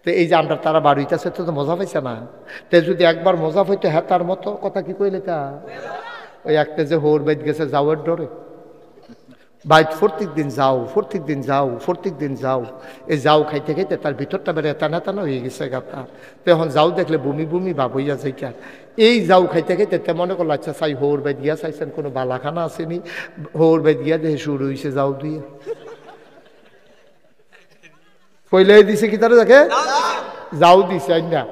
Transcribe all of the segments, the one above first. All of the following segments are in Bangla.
তো এই যে আমরা তারা বার হইতেছে তো মজা পাইছে না। তো যদি একবার মজা পাইতো হ্যাঁ তার মতো কথা কি কইলে তা ওই একটা যে হোর বাইত গেছে যাওয়ার ডরে বাইত প্রত্যেক দিন যাও এই যাও খাইতে খাইতে তার ভিতরটা বেড়ে টানা টানা হয়ে গেছে গাতা। তো এখন যাও দেখলে বমি বমি ভাব হইয়া যাইকা এই যাও খাইতে খাইতে তে মনে করলো আচ্ছা চাই হোর বাইত গিয়া চাইছেন কোনো বালাখানা আসেনি, হোর বাইত গিয়া দেখে শুরু হয়েছে যাও দিয়ে পইলে দিছে কি তারা দেখে যাও দিছে না।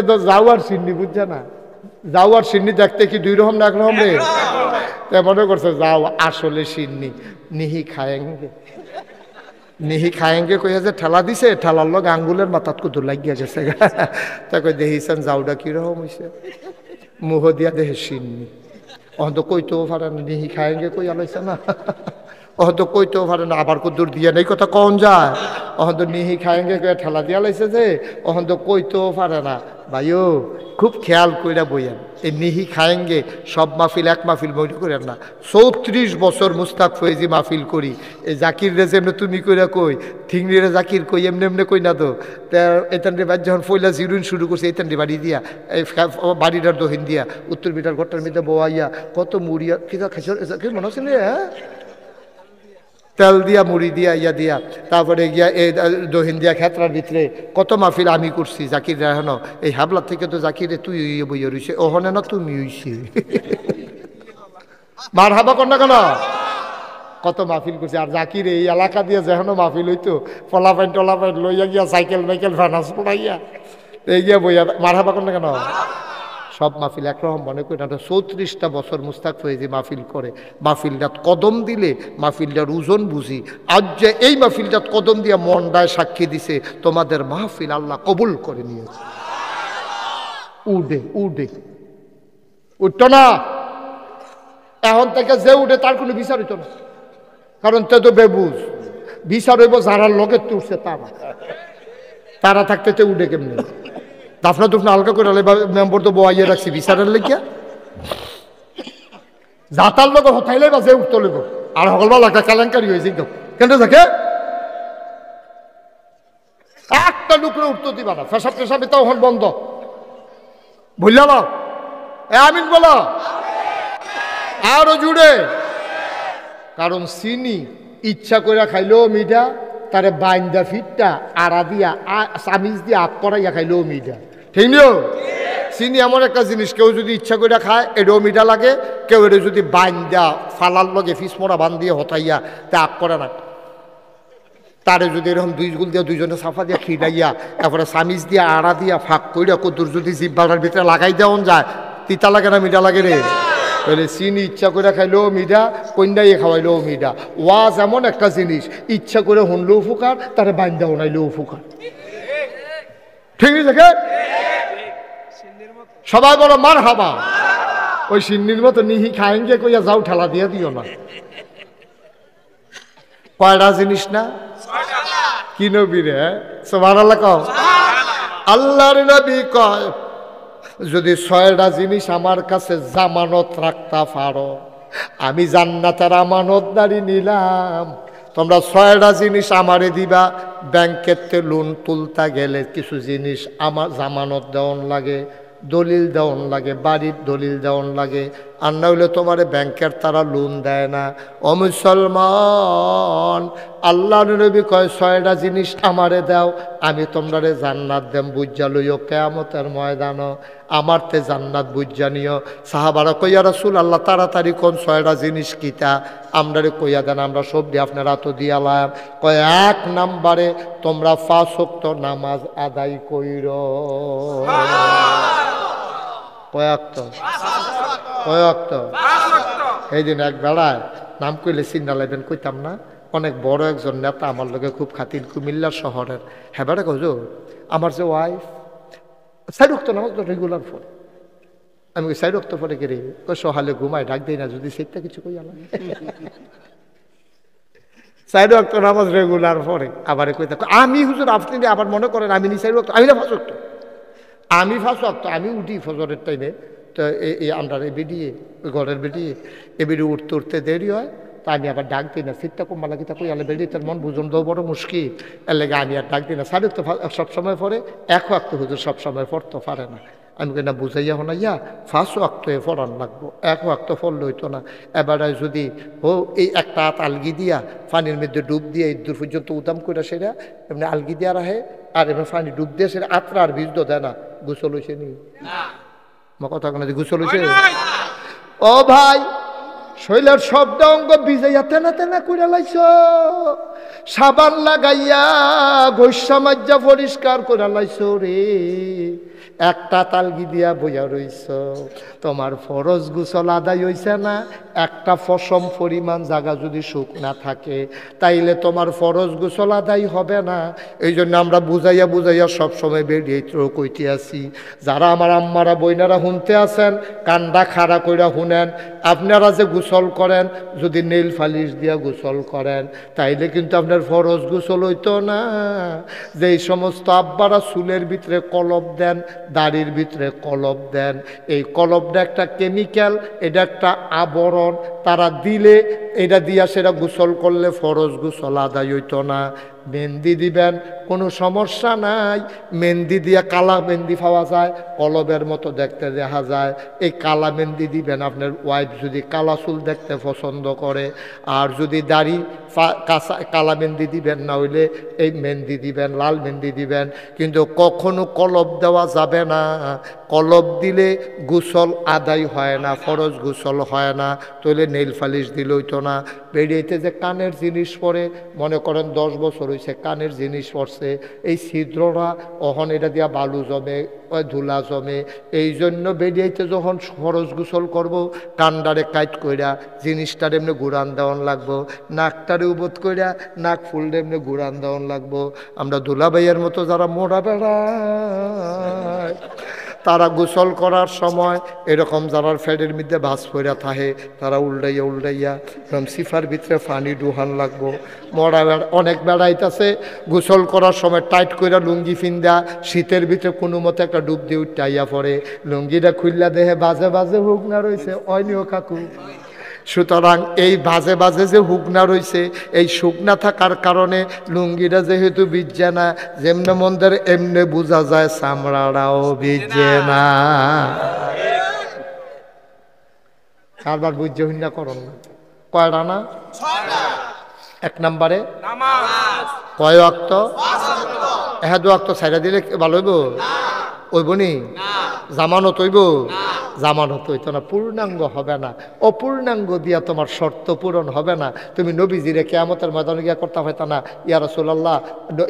তো যাও আর সিন্নি বুঝছে না, যাও আর সিন্নি দেখতে কি দুই রকম না একরকম রে। তে মনে করছে যাও আসলে সিন্নি নিহি খায়েঙ্গে কইয়া যে ঠেলা দিছে, ঠেলার লোক আঙ্গুলের মাথাত কুদুর লাগিয়া গেছে। তা কই দেখিছেন যাওটা কিরকম হয়েছে, মুহ দিয়া দেহে সিন্নি। অহন্ত কইতেও পারে না, নিহি খায়েঙ্গে কইয়া লইছে না, অহন্ত কইতেও পারে না, আবার কুদুর দিয়া নেই কথা কন যায়। অহন্ত নিহি খায়েঙ্গে কইয়া ঠেলা দিয়া লাইছে যে অহন্ত কইতেও পারে না। ভাইও খুব খেয়াল কইরা বইয়েন, এই নিহি খায়েঙ্গে সব মাহফিল এক মাহফিল মনে করেন না। 34 বছর মুস্তাক ফয়েজি মাহফিল করি, এই জাকির রে যেমনি তুমি কইরা কই, ঠিংরি রে জাকির কই এমনি এমনি কই না তো। এতানরে বাড়ি যখন ফইলা জিরুইন শুরু করছে এতানরে বাড়ি দিয়া এই বাড়িটার দহিন দিয়া উত্তর বিটার ঘরটার মধ্যে বোয়াইয়া কত মুড়িয়া কিনা খাইছ কি মনে হচ্ছে হ্যাঁ তেল দিয়া মুড়ি দিয়া ইয়া দিয়া তারপরে গিয়া এই দহিন দিয়া খেতরার ভিতরে কত মাহফিল আমি করছি। জাকির রাহন এই হাবলার থেকে তো জাকিরে তুই বইয়া রইছে, ওহনে না তুমি হইছি মার হাবা কর না কেন, কত মাহফিল করছি। আর জাকির এই এলাকা দিয়ে যেন মাহফিল হইতো ফলাফাইন টলাফাইন লইয়া গিয়া সাইকেল মাইকেল ফানাস পড়াইয়া এই গিয়া বইয়া মার হাবা কর না কেন। সব মাহফিল একরকম মনে করি না। 34টা বছর মুস্তাক ফয়েজি মাহফিল করে, মাহফিলটাত কদম দিলে মাহফিলটার ওজন বুঝি। আজ যে এই মাহফিলটাত কদম দিয়া মনটায় সাক্ষী দিছে তোমাদের মাহফিল আল্লাহ কবুল করে নিয়েছে। উঠে উঠত না, এখন থেকে যে উঠে তার কোনো বিচার হইত না, কারণ তে তো বেবুজ। বিচার হইব যারা লোকের তুলছে তারা থাকতে তে উঠে কেমনি। দাফনা দুফনা হালকা করে মেম্বর তো বইয়ে রাখছি বিচারের লেগিয়া, যাতার লোক হতাইলে বা যে উঠতে লইব। আর সকলবার একটা কেলেঙ্কারি হয়েছে কেন থাকে একটা লুকরে উঠতে দিবা না, ফেসাব টেসাব এটা ওখান বন্ধ বুঝলাম। আমিন বলো আরো জুড়ে, কারণ চিনি ইচ্ছা করে খাইলেও মিঠা, তারে বাইন্দা ফিটটা আড়া দিয়া চামিচ দিয়ে আপ করাইয়া খাইলেও মিঠা, ঠিক নিও। চিনি এমন একটা জিনিস, কেউ যদি ইচ্ছা করে খায় এটাও মিঠা লাগে, কেউ এটা যদি বাইন্দা ফালার লগে ফিসমোড়া বান দিয়ে হতাইয়া তা আপ করে না। তারে যদি এরকম দুই গুল দিয়ে দুইজনে সাফা দিয়া খিটাইয়া তারপরে চামিচ দিয়া আড়া দিয়া ফাঁক কইরা কদ্দুর যদি জিব্বাটার ভিতরে লাগাই দেওয়া যায়, তিতা লাগে না মিঠা লাগে রে। তাহলে চিনি ইচ্ছা করে খাইলেও মিঠা, কন্যাইয়ে খাওয়াইলেও মিঠা। ওয়াজ এমন একটা জিনিস, ইচ্ছা করে শুনলেও ফুকার, তারে বাইন্দা শোনাইলেও ফুকার, ঠিক আছে। সবাই বলো মার হাবা। ওই সিন্নির মতো নিহি খায়েঙ্গে কইয়া যাও ঠেলা দিয়ে দিও না। কয়টা জিনিস না কি নবী রে সুবহানাল্লাহ কও। আল্লাহর নবী কয় যদি 6টা জিনিস আমার কাছে জামানত রাখতে পারো, আমি জান্নাতের আমানতদারি নিলাম। তোমরা 6টা জিনিস আমারে দিবা। ব্যাংকেতে লোন তুলতে গেলে কিছু জিনিস আমার জামানত দেওয়ান লাগে, দলিল দেওয়ান লাগে, বাড়ির দলিল দেওয়ান লাগে, আর না হইলে তোমার ব্যাংকের তারা লোন দেয় না। ও মুসলমান, আল্লাহ নবী কয় 6টা জিনিস আমারে দাও, আমি তোমরারে জান্নাত দেম। বুঝা লইও কিয়ামতের ময়দান আমার তে জান্নাত বুঝা নিও। সাহাবারা কইয়া রাসূল আল্লাহ তাড়াতাড়ি কোন 6টা জিনিস কিতা আমরারে কইয়া দেন, আমরা সব দিয়ে আপনারা তো দিয়ালাম। কয় 1 নম্বরে তোমরা 5 ওয়াক্ত নামাজ আদায় কইরো। কয়েক এই দিন এক বেড়ায় নাম কইলে চিন্তা লাগবেন, কইতাম না, অনেক বড় একজন নেতা আমার লগে খুব খাতির, কুমিল্লা শহরের। হ্যাঁ বেড়া কইছো আমার যে ওয়াইফ 4 ওয়াক্ত নামাজ রেগুলার পড়ে। আমি 4 ওয়াক্ত পরে গেলে ওই সহালে ঘুমায়, ডাক দেয় না যদি সেটা কিছু কই আমার 4 ওয়াক্ত নামাজ রেগুলার পড়ে। আবার কইতা আমি হুজুর আপনি আবার মনে করেন আমি নি 4 ওয়াক্ত, আমি না 5 ওয়াক্ত, আমি 5 ওয়াক্ত, আমি উঠি ফজরের টাইমে। তো এই আমরা বেরিয়ে ঘরের বেরিয়ে এবারে উঠতে উঠতে দেরি হয়, তা আমি আবার ডাক দিই না সিটটা কম্বা লাগি তা কই আলে বেরিয়ে তার মন বুঝন দেওয়া বড় মুশকিল এর লেগে আমি আর ডাক দিই না সাড়ে তো সবসময় পরে এক ওয়াক্ত হুজুর সবসময় পড়তে পারে না আমি কেনা বুঝাইয়া হনাইয়া ফার্স্ট ওয়াক্ত ফরান লাগবো এক ওয়াক্ত ফললে হইতো না এবারে যদি ও এই একটা হাত আলগি দিয়া পানির মধ্যে ডুব দিয়ে এই দূর পর্যন্ত উদাম করে সেটা এমনি আলগি দিয়া রাখে আর এমনি পানি ডুব দিয়ে সেটা আত্রা আর বীজ দেয় না গোসল হয়েছে নি আমার কথা কেন গোসল হয়েছে ও ভাই শৈলের শব্দ অঙ্গ ভিজাইয়া তেনা তেনা করে লাইছ সাবান লাগাইয়া গৈসা মাজ্জা পরিষ্কার করে লাইছ রে একটা তালগি দিয়া বইয়া রইছ তোমার ফরজ গোসল আদায় হইছে না একটা ফসম পরিমাণ জায়গা যদি সুখ না থাকে তাইলে তোমার ফরজ গোসল আদায় হবে না এই জন্য আমরা বুঝাইয়া বুঝাইয়া সবসময় বেরিয়ে কইতে আসি যারা আমার আম্মারা বইনারা শুনতে আছেন কান্দা খাড়া কইরা শুনেন আপনারা যে গোসল করেন যদি নেল ফালিশ দিয়া গোসল করেন তাইলে কিন্তু আপনার ফরজ গোসল হইতো না যেই সমস্ত আব্বারা চুলের ভিতরে কলপ দেন দাড়ির ভিতরে কলপ দেন এই কলপটা একটা কেমিক্যাল এটা একটা আবরণ তারা দিলে এটা দিয়া সেটা গোসল করলে ফরজ গোসল আদায় হইতো না মেহেন্দি দিবেন কোনো সমস্যা নাই মেহেন্দি দিয়া কালা মেহেন্দি পাওয়া যায় কলবের মতো দেখতে দেখা যায় এই কালা মেহেন্দি দিবেন আপনার ওয়াইফ যদি কালা চুল দেখতে পছন্দ করে আর যদি দাড়ি কালা মেহেন্দি দিবেন না হইলে এই মেহেন্দি দিবেন লাল মেহেন্দি দিবেন কিন্তু কখনো কলব দেওয়া যাবে না কলব দিলে গোসল আদায় হয় না ফরজ গোসল হয় না তাহলে নেল ফালিশ দিল হইতো না বেরিয়েতে যে কানের জিনিস পরে মনে করেন 10 বছর হয়েছে কানের জিনিস পড়ছে এই ছিদ্ররা অহন এটা দিয়া বালু জমে ধুলা জমে এই জন্য বেরিয়েতে যখন ফরজ গোসল করব কান্ডারে কাইট কইরা জিনিসটার এমনি ঘুরান দেওয়ান লাগবো নাকটারে উবোধ কইরা নাক ফুলটা এমনি ঘুরান দেওয়ান লাগবো আমরা দুলাভাইয়ের মতো যারা মোড়া বেড়ায় তারা গোসল করার সময় এরকম যারা ফ্যাডের মধ্যে ভাস পইরা থাকে তারা উল্টাইয়া উল্টাইয়া এরকম সিফার ভিতরে পানি ডুহান লাগবো মরা অনেক বেড়াইতেছে গোসল করার সময় টাইট কইরা লুঙ্গি ফিন্দা শীতের ভিতরে কোনো মতো একটা ডুব দিয়ে উঠাইয়া পড়ে লুঙ্গিটা খুললা দেহে বাজে বাজে হুক না রয়েছে অনিও কাকু সুতরাং এই বাজে বাজে যে হুকনা রয়েছে এই শুকনা থাকার কারণে লুঙ্গিটা যেহেতু ভিজে না যেমনে মন্দের এমনি বোঝা যায় চামড়াটাও ভিজে না কারবার বুঝছে হিন্দা করন না কয়টা না 1 নম্বরে কয় ওয়াক্ত 1 ওয়াক্ত ছাইড়া দিলে ভালো হইব হইব নি জামানত হইব জামানত হইতো না পূর্ণাঙ্গ হবে না অপূর্ণাঙ্গ দিয়া তোমার শর্ত পূরণ হবে না তুমি নবীজিরে কিয়ামতের ময়দানে গিয়া করতে হইতো না ইয়া রাসূলুল্লাহ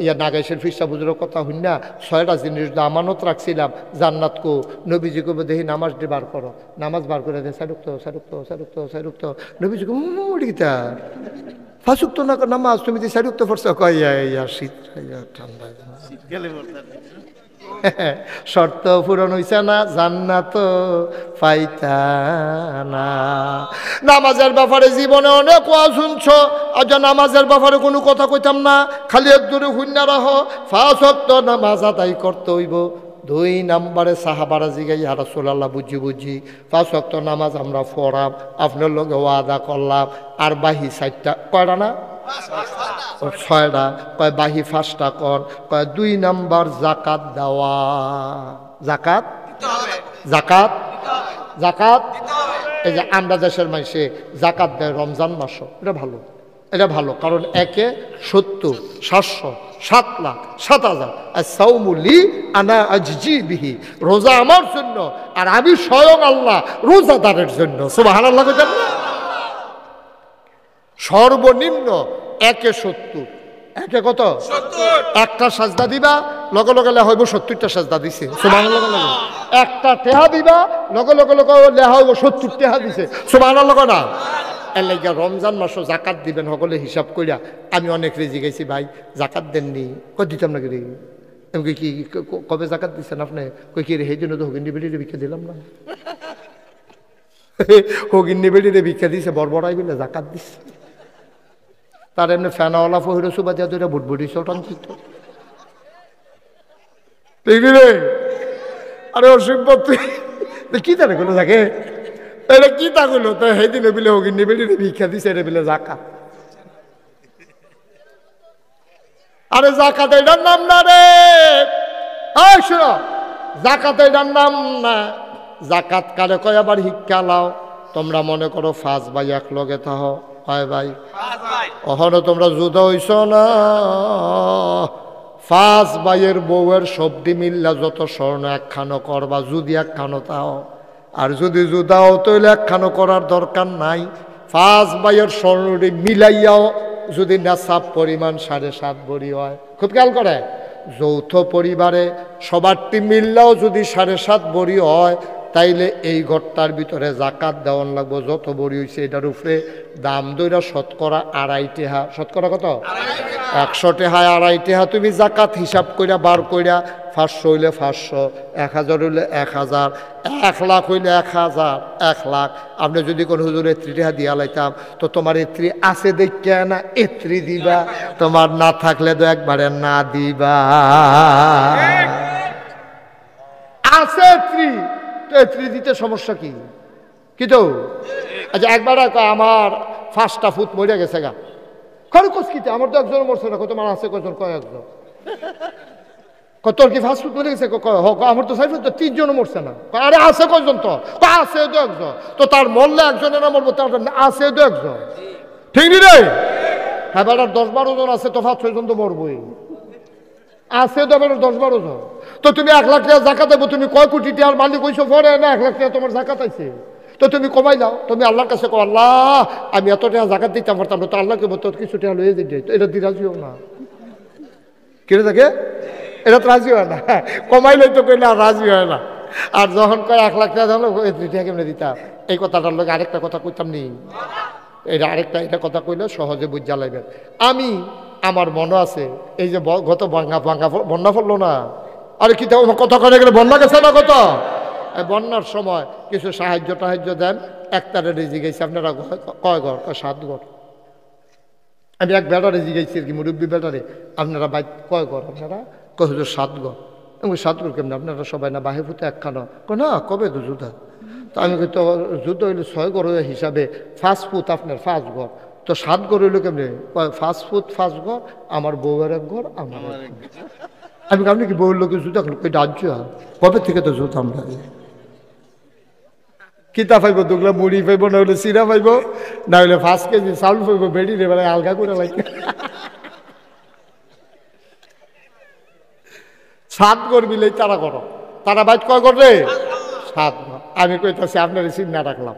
ইয়া নাগাইশের ফিসা বুজুর্গ কথা হই না 6টা জিনিস আমানত রাখছিলাম জান্নাত কো নবীজি কো দেখি নামাজ দি বার করো নামাজ বার করে দে সারুক্ত নবীজি কো মুড়িতা ফাসুক্ত না নামাজ তুমি যে সারুক্ত পড়ছো কই ইয়া শীত ঠান্ডা শীত গেলে শর্ত পূরণ হইছে না জান্নাত পাইতা না নামাজের ব্যাপারে জীবনে অনেক ওয়াজ শুনছো আজ নামাজের ব্যাপারে কোনো কথা কইতাম না খালি একদূরে হুন্না রাখো 5 ওয়াক্ত নামাজ আদায় করতে হইব 2 নম্বরে সাহাবারা জিগাই ইয়া রাসূলুল্লাহ বুঝি 5 ওয়াক্ত নামাজ আমরা পড়াম আপনার লগে ওয়াদা করলাম আর বাহি 4টা কয়টা না 6টা কয় বাহি 5টা কর কয় 2 নাম্বার জাকাত দেওয়া জাকাত জাকাত জাকাত এই যে আমরা দেশের মানুষে জাকাত দেয় রমজান মাস এটা ভালো কারণ 70 700 7 লাখ 7,000 সাওমুলি আনা আজজি বিহি রোজা আমার জন্য আর আমি স্বয়ং আল্লাহ রোজাদারের জন্য সুবহানাল্লাহ কইতেন না সর্বনিম্ন 70 একে কত 70 একটা সাজদা দিবা লগে লগে হইব 70টা সাজদা দিছে সুবহানাল্লাহ লগে একটা টেহা দিবা লগে লগে লেহা হইব 70 টেহা দিছে সুবহানাল্লাহ না এর লাগা রমজান মাসে যাকাত দিবেন সকলে হিসাব কইরা আমি অনেক রেজি গেছি ভাই যাকাত দেননি কই দিতাম না কি এমকি কি কবে যাকাত দিছেন আপনি কই কি রে এই জন্য তো হগিন্নি বেড়িরে ভিক্ষা দিলাম না হগিন্নি বেড়িরে ভিক্ষা দিছে বড়বড়াই বলে যাকাত দিছে তার এমনি ফ্যানাওয়ালা ফহির সুবা দিয়া দুইটা বুটবুটি চটান ছিল দেখলি রে আরে অসিম্পদ তুই কি জানে কোনো থাকে এটা কি তা কইলো তো সেইদিনে বিলে হগিনি বেড়ি ভিক্ষা দিছে এটা বিলে জাকাত। আরে জাকাত এটার নাম না রে, এই শুনো, জাকাত এটার নাম না। জাকাত কারে কয় আবার শিক্ষা লাও। তোমরা মনে করো 5 ভাই এক লগে থাহ, হয় ভাই ওখানে তোমরা যুদ্ধ হইছ না। 5 ভাইয়ের বউয়ের শব্দি মিল্লা যত স্বর্ণ একখানো করবা, যদি একখানো তাও। আর যদি যুদাও তৈলে একখানো করার দরকার নাই। 5 ভাইয়ের স্বর্ণটি মিলাইয়াও যদি নেশাব পরিমাণ 7.5 ভরি হয়, খুব খেয়াল করে, যৌথ পরিবারে সবারটি মিললেও যদি 7.5 ভরি হয়, তাইলে এই ঘরটার ভিতরে জাকাত দেওয়ান লাগবো। যত ভরি হয়েছে এটার উপরে দাম দইরা শতকরা 2.5 টাকা। শতকরা কত? 100 টাকায় 2.5 টাকা তুমি জাকাত হিসাব কইরা বার কইরা, 500 হইলে 500, 1000 হইলে 1000, 1 লাখ হইলে 1000, 1 লাখ। আপনি যদি কোনো হুজুর 3 টাকা দিয়া লাইতাম, তো তোমার 3 আছে দেখে না 3 দিবা, তোমার না থাকলে তো একবারে না দিবা। আছে 3 তো 3 দিতে সমস্যা কি? কিন্তু আচ্ছা একবার আমার 5টা ফুট মরে গেছে গা, খরচ কিতে আমার তো একজন মরছে না, তোমার আছে কয়জন? কয়েকজন। তোর কি 5 ফুট মরে গেছে? আমার তো 4 ফুট, 3 জন মরছে না। আরে আছে কয়জন? তো আছে তো একজন। তো তার মরলে একজনের না মরবো, তার আছে তো একজন, ঠিক নি রে? হ্যাঁ বেড়া 10-12 জন আছে তো 5-6 জন তো মরবই, আছে তো বেড়া 10-12 জন। তো তুমি 1 লাখ টাকা জাকাত দেবো, তুমি কয় কোটি টাকার মালিক হইছো পরে না 1 লাখ টাকা তোমার জাকাত আছে, তো তুমি কমাই দাও। তুমি আল্লাহর কাছে কো, আল্লাহ আমি এত টাকা জাকাত দিতে পারতাম না, তো আল্লাহকে বলতো কিছু টাকা লইয়ে দিই, এটা দিয়ে রাজিও না। কিনে থাকে এটা তো রাজি হয় না, কমাইলে তো কইলে আর রাজি হয় না। আর যখন কয় 1 লাখ টাকা হলো 3 টাকা কেমনে দিতাম, এই কথাটার লোক আরেকটা কথা কইতাম নি, এটা আরেকটা এটা কথা কইলে সহজে বুঝ জ্বালাইবেন। আমি আমার মনে আছে এই যে গত বন্যা পড়লো না, আরে কি কথা করে গেলে বন্যা গেছে না কত, বন্যার সময় কিছু সাহায্য দেন। একটারে রেজি গেছি, আপনারা কয় ঘর? 7 ঘর। আমি এক বেটারে জিগাইছি আর কি, মুরব্বী বেটারে, আপনারা বাইক কয় ঘর? আপনারা কয় হুজুর 7 ঘর। আমি 7 ঘর কেমন? আপনারা সবাই না বাহে ফুটে একখানো? না, কবে তো যুদ্ধ? তো আমি তো যুদ্ধ হইলে 6 ঘর হিসাবে 5 ফুট আপনার 5 ঘর, তো 7 ঘর হইলো কেমনি? 5 ফুট 5 ঘর, আমার বউয়ের 1 ঘর, আমার 1 ঘর। আমি আপনি কি বউর লোকের জুতা কই রাজ্য কবে থেকে তো জুতা আমরা কিতা পাইব? দুগলা মুড়ি পাইব, না হলে চিরা পাইব, না হলে 5 কেজি চাউল পাইব, বেড়ি রে বেড়ায় আলগা করে লাগে। 7 ঘর মিলেই তারা করো, তারা বাইক কয় করে? 7 ঘর। আমি কইতাছি আপনারা চিন্না রাখলাম,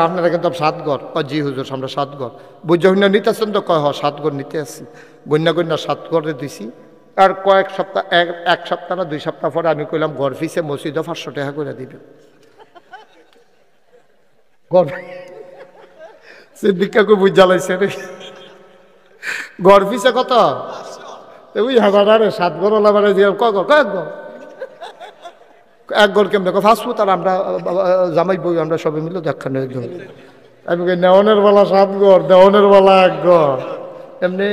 আপনারা কিন্তু 7 ঘর। জি হুজুর আমরা 7 ঘর। বুঝা হইনা নিতেছেন তো? কয় 7 ঘর নিতে আসছি। গন্যা 7 ঘরে দিছি। আর কয়েক সপ্তাহ, 1 সপ্তাহ না 2 সপ্তাহ পরে আমি কইলাম ঘর ফিসে মসজিদে 500 টাকা করে দিবে। সিদ্দিকাকে বুঝ জ্বালাইছে রে, ঘর ফিসে কত? ওই 7 ঘর ওলা মানে কয়েক ঘর, 1 ঘর কেমন? 5 ফুট। আর আমরা জামাই বই আমরা সবাই মিলে দেখানো একজন। আমি কই নেওয়ানের বেলা 7 ঘর, দেওয়ানের বেলা 1 ঘর। এমনি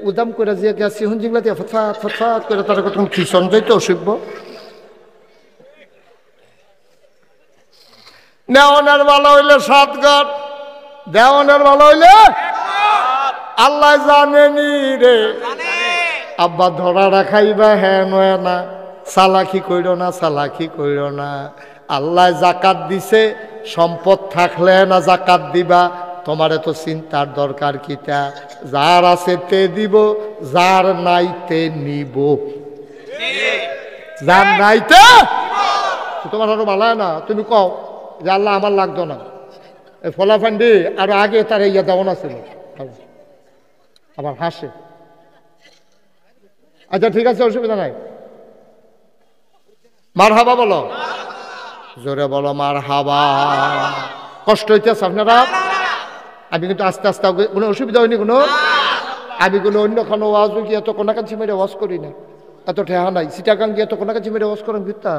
উদাম করে যে গেছি হুন জিংলা দিয়ে ফটফাট করে তারা কত খিসন যাইতো অসভ্য। নেওয়ানের বেলা হইলে 7 ঘর, দেওয়ানের বেলা হইলে আল্লাহ জানেনি রে। আব্বা ধরা রাখাইবা হ্যাঁ নয় না, চালাকি কইর না, চালাকি কইর না। আল্লাহ জাকাত দিছে, সম্পদ থাকলে না জাকাত দিবা, তোমারে তো চিন্তার দরকার কিটা? যার আছে তে দিব, যার নাইতে নিব, যার নাইতে তোমার আরো ভালো না। তুমি কও যে আল্লাহ আমার লাগতো না, ফলাফান্ডি আরো আগে তার ইয়া দেওয়া ছিল, আবার হাসে। আচ্ছা ঠিক আছে, অসুবিধা নাই। মার হাবা বলো, জোরে বলো মার হাবা। কষ্ট হইতেছে আপনারা? আমি কিন্তু আস্তে আস্তে, কোনো অসুবিধা হয়নি কোনো? আমি কোনো অন্য কোনো ওয়াজ গিয়ে এত কোনাকাঞ্চি মেরে ওয়াজ করি না, এত ঠেহা নাই। সিটাগাং গিয়ে এত কোনাকাঞ্চি মেরে ওয়াজ করেন ভিত্তা,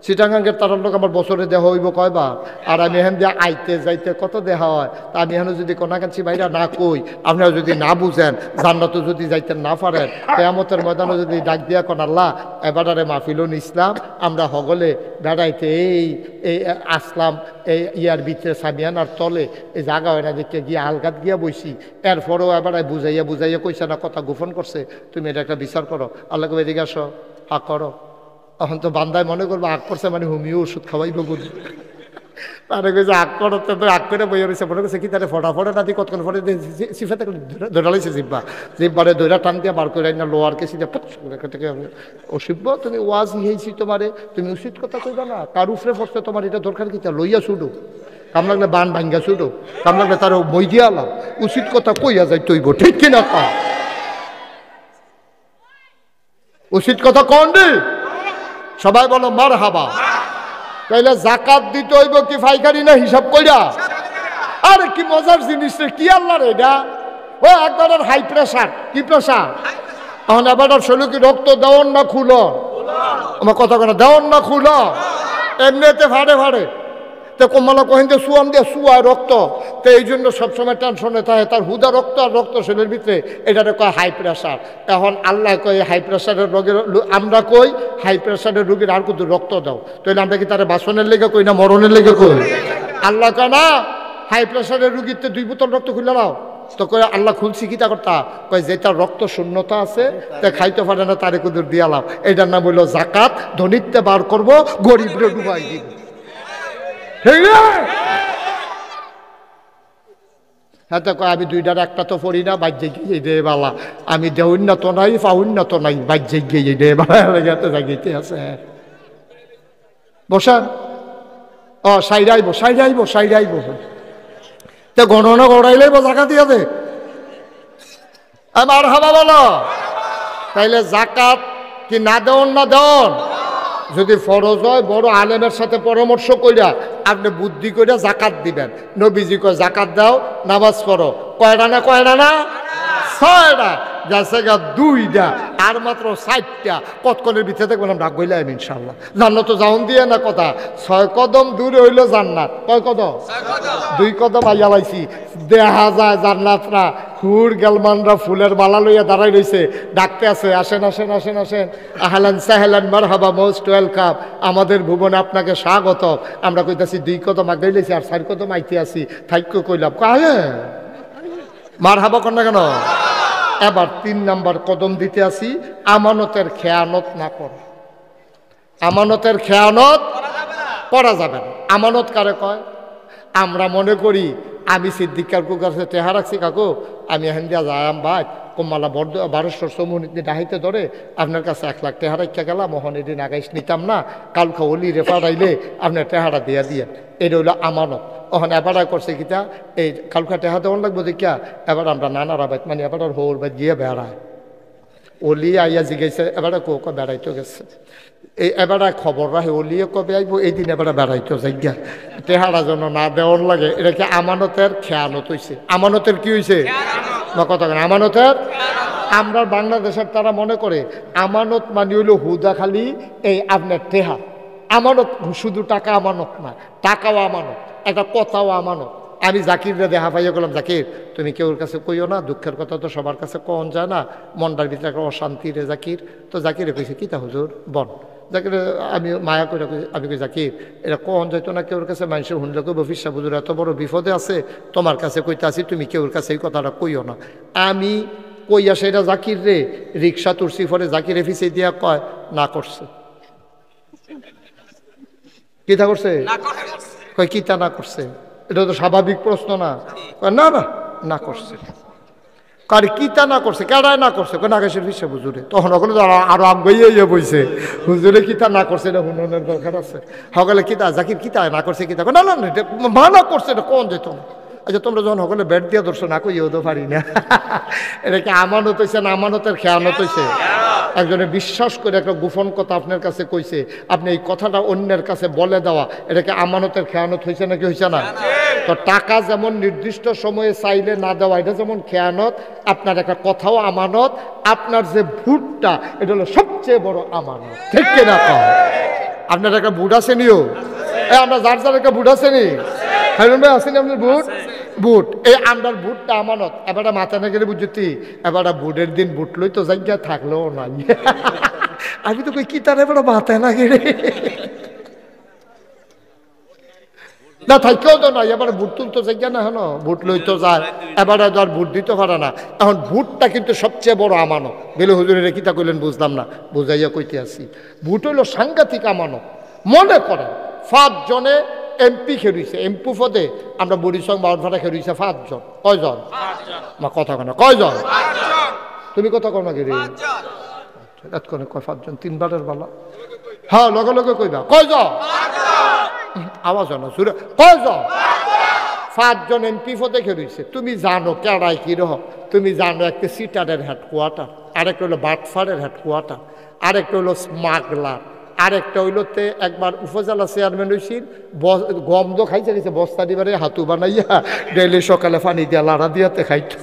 চিটাঙ্গাঙ্গের তারার লোক আমার বছরে দেহা হইব কয়বার, আর আমি এখান দিয়ে আইতে যাইতে কত দেহা হয়। তা আমি এখানে যদি কোনাকাঞ্চি বাইরা না কই, আপনারা যদি না বুঝেন, জান্নাতও যদি যাইতে না পারেন, কিয়ামতের ময়দানে যদি ডাক দিয়া কোন আল্লাহ এবারে মাহফিলুন ইসলাম আমরা হগলে বেড়াইতে এই আসলাম এই ইয়ার ভিতরে সামিয়ানার তলে এই জায়গা হয় না দেখে গিয়ে আলগাত গিয়া বইছি, এরপরেও এবারে বুঝাইয়া কইছে না, কথা গোপন করছে, তুমি এটা একটা বিচার করো। আল্লাহকে এদিকে আসো, হা করো। এখন তো বান্দায় মনে করবো আগ করছে মানে হোমিও ওষুধ খাওয়াইব বুঝি, তারে কইছে আগ করতে তো আগ করে বইয়া রয়েছে, মনে করছে কি তারে ফটা না দিয়ে কতক্ষণ ফটে সিফাতে ধরা লাইছে জিব্বারে ধৈরা টান দিয়ে বার করে না লোয়ার কেসি দিয়ে অসিব্য তুমি ওয়াজ হয়েছি তোমারে, তুমি উচিত কথা কইবা না, কার উফরে ফসতে তোমার এটা দরকার কি, তা লইয়া ছুডো, কাম লাগলে বান ভাঙ্গা ছুডো, কাম লাগলে তার মই দিয়া আলাম, উচিত কথা কইয়া যাই তৈব, ঠিক কিনা কা উচিত কথা কন রে সবাই বলো মারহাবা। তাইলে জাকাত দিতে হইব কি ফাইকারি না হিসাব কইরা? আরে কি মজার জিনিস রে, কি আল্লাহ রে এটা, ও একবারের হাই প্রেসার, কি প্রেসার, এখন এবার শরীর কি রক্ত দেওয়ান না খুলো, আমার কথা কেন দেওয়ান না খুলো, এমনিতে ফাড়ে তো কমলা কহিন যে সুয়াম দিয়ে সুয়ায় রক্ত, তো এই জন্য সবসময় টেনশনে থাকে, তার হুদা রক্ত আর রক্ত শরীরের ভিতরে, এটারে কয় হাই প্রেসার। এখন আল্লাহ কয় হাই প্রেসারের রোগের, আমরা কই হাই প্রেসারের রোগীর আর কিন্তু রক্ত দাও, তাহলে আমরা কি তারা বাসনের লেগে কই না মরণের লেগে কই? আল্লাহ কয় না হাই প্রেসারের রুগীতে 2 বোতল রক্ত খুলে নাও, তো কয় আল্লাহ খুলছি কিতা করতা, কয় যেটা রক্ত শূন্যতা আছে তা খাইতে পারে না তারে কুদুর দিয়ালাম, এটার নাম হইল জাকাত, ধনীতে বার করবো, গরিবরে ডুবাই দিব, ঠিক না? হ্যাঁ তো আমি 2টার একটা তো পড়ি না, বাজ্যে গিয়ে দে বালা, আমি দেউন্নত নাই পাউন্নত নাই, বাজ্যে গিয়ে দে বালা জাগিতে আছে। বসান ও সাইডাইব তো গণনা গড়াইলেই জাকাত দিয়া দে, আমার হাবা বলো। তাইলে জাকাত কি না দেওন না দেওন, যদি ফরজ হয় বড় আলেমের সাথে পরামর্শ কইরা আপনি বুদ্ধি কইরা জাকাত দিবেন। নবীজি কয় জাকাত দাও, নামাজ পড়ো, কয়টা না 6টা, যাচ্ছে গা 2টা, আর মাত্র 4টা, কতক্ষণের ভিতরে দেখবেন আমরা গইলাম ইনশাল্লাহ। জান্নাত তো যাওন দিয়ে না কথা, 6 কদম দূরে হইল জান্নাত, কয় কদম? 2 কদম আইয়া লাইছি, দেখা যায় জান্নাতরা হুর গেলমানরা ফুলের মালা লইয়া দাঁড়াই রয়েছে, ডাকতে আছে, আসেন আহলান সাহলান মারহাবা, মোস্ট ওয়েলকাম, আমাদের ভুবনে আপনাকে স্বাগত। আমরা কইতাছি 2 কদম আগাই লাইছি আর 4 কদম আইতে আসি, থাইক্য কইলাম কাহে মারহাবা কর না কেন? এবার 3 নাম্বার কদম দিতে আসি, আমানতের খেয়ানত না কর, আমানতের খেয়ানত করা যাবে না। আমানত কারে কয়? আমরা মনে করি আমি সিদ্দিক কাকুর কাছে টেহা রাখছি, কাকু আমি এখান দিয়া যাইম ভাই কমালা বড় 1200 সমুনিতে ডাহাইতে ধরে আপনার কাছে 1 লাখ টেহা রাখা গেলাম, মোহন এদিন আগাইস নিতাম না, কালকে অলি রেফারাইলে আপনার টেহারা দিয়া দিয়ে, এটা হইলো আমানত। ওখানে এবার করছে কিতা, এই কালকা টেহা দেওয়ান লাগবো দেখিয়া এবার আমরা নানারা বাইত মানে এবার হোর বাইত গিয়ে বেড়ায়, অলি আইয়া জিগাইছে এবারে বেড়াইতে গেছে, এই এবারে খবর রাখে অলিয়ে কবে আইব, এই দিন এবারে বেড়াইতে যাই গিয়া, টেহারা যেন না দেওয়ার লাগে, এটা কি আমানতের খেয়ানত হয়েছে? আমানতের কি হয়েছে বা কথা কেন আমানতের? আমরা বাংলাদেশের তারা মনে করে আমানত মানে হইল হুদা খালি এই আপনার টেহা, আমানত শুধু টাকা আমানত না, টাকাও আমানত, একটা কথাও আমানত। আমি জাকিররে দেখা পাইয়া গেলাম, জাকির তুমি কেউর কাছে কইও না, দুঃখের কথা তো সবার কাছে কন যায় না, মনটার ভিতরে একটা অশান্তি রে জাকির। তো জাকিরে কইছে কিতা হুজুর বন, জাকির আমি মায়া করে আমি কই জাকির এটা কন যাইতো না কেউর কাছে, মানুষের হুনলে কইব ফিসা হুজুর এত বড় বিপদে আছে, তোমার কাছে কইতে আসি, তুমি কেউর কাছে এই কথাটা কইও না। আমি কইয়া সেটা জাকির রে রিক্সা তুরসি ফলে জাকিরে ফিসে দিয়া কয় না করছে, কিতা করছে, কয় কিতা না করছে, এটা তো স্বাভাবিক প্রশ্ন না, না না না করছে, কার কিতা না করছে, কেডায় না করছে, নাগেশের ফিসে হুজুরে। তখন ওখানে আরো আগাইয়া বইছে, হুজুরে কিতা না করছে এটা হুননের দরকার আছে, সকলে কিতা জাকির কিতা না করছে, কিতা না না এটা মানা করছে, এটা কোন যেত না। আচ্ছা তোমরা যখন সকলে ব্যাট দিয়া ধরছো না কইও তো পারি না, এটা কি আমানত হয়েছে না আমানতের খেয়ানত হয়েছে? একজনে বিশ্বাস করে একটা গোপন কথা আপনার কাছে কইছে, আপনি এই কথাটা অন্যের কাছে বলে দেওয়া, এটাকে আমানতের খেয়ানত হয়েছে নাকি হয়েছে না? তো টাকা যেমন নির্দিষ্ট সময়ে চাইলে না দেওয়া এটা যেমন খেয়ানত, আপনার একটা কথাও আমানত, আপনার যে ভোটটা এটা হলো সবচেয়ে বড় আমানত, ঠিক কিনা? আপনার একটা বুট আসেনিও? আমরা যার যার একটা বুট আসেনি? হারুন ভাই আসেনি আপনার বুট? বুট এই আমরার বুটটা আমানত। এবারে মাথা না গেলে বুঝতি, এবারে বুটের দিন বুট লই তো জায়গা থাকলেও নাই। আমি তো কই কি তার এবারে মাথায় না গেলে না থাকেও তো নাই। এবার বুট তুলতো জায়গা না, হেন বুট লইতো যায়, এবারে তো আর বুট দিতে পারে না। এখন বুটটা কিন্তু সবচেয়ে বড় আমানত। বেলে হুজুরের কিতা কইলেন বুঝলাম না, বুঝাইয়া কইতে আসি। বুট হইল সাংঘাতিক আমানত। মনে করেন 5 জনে এমপি খেলুইছে, এমপি পদে আমরা বরিশং বাউরভাটা খেলুইছে 5 জন। কয়জন? মা কথা কয় না, কয়জন? তুমি কথা কও না কি রে? এতক্ষণে কয় 5 জন, 3 বারের বালা। হ্যাঁ লগে লগে কইবা কয়জন? আওয়াজ না সুরে, কয়জন? 5 জন এমপি পদে খেলুইছে। তুমি জানো কেডাই কিরকম? তুমি জানো একটা সিটারের হেডকোয়ার্টার, আরেকটা হলো বাটফারের হেডকোয়ার্টার, আরেকটা হলো স্মাগলার, আরেকটা হইলোতে একবার উপজেলা চেয়ারম্যান হয়েছিল, গন্ধ খাইছে গেছে বস্তা দিবারে হাতু বানাইয়া ডেলি সকালে পানি দিয়া লাড়া দিয়াতে খাইতো।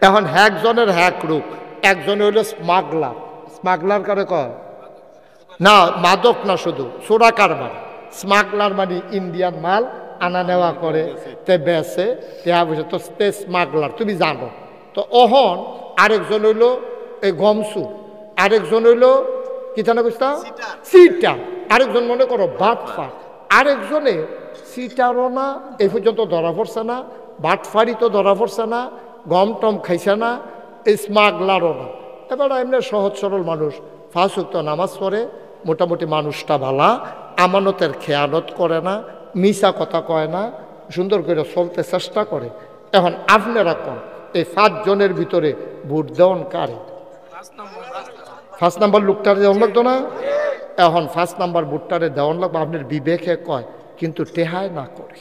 এখন একজনের হ্যাক রূপ, একজন হইল স্মাগলার। স্মাগলার কারে কয়? না মাদক না, শুধু সোরা কারবার। স্মাগলার মানে ইন্ডিয়ান মাল আনা নেওয়া করে, তে বেচে, তো স্মাগলার তুমি জানো। তো অহন আরেকজন হইল এই গমসু, আরেকজন হইল কি জানা বুঝতা সিটা, আরেকজন মনে করো বাটফা, আরেকজনে সিটারও না, এই পর্যন্ত ধরা পড়ছে না, বাটফারি তো ধরা পড়ছে না, গম টম খাইছে না, এই স্মাগলারও না। এবার এমনি সহজ সরল মানুষ, 5 ওয়াক্ত নামাজ পড়ে, মোটামুটি মানুষটা ভালা, আমানতের খেয়ানত করে না, মিশা কথা কয় না, সুন্দর করে চলতে চেষ্টা করে। এখন আপনারা কোন এই 5 জনের ভিতরে ভোট দেওয়ান কারে? 5 নাম্বার লোকটারে দেওয়ান লাগতো না? এখন 5 নাম্বার ভোটটারে দেওয়ান লাগবে, আপনার বিবেকে কয়, কিন্তু টেহায় না করে।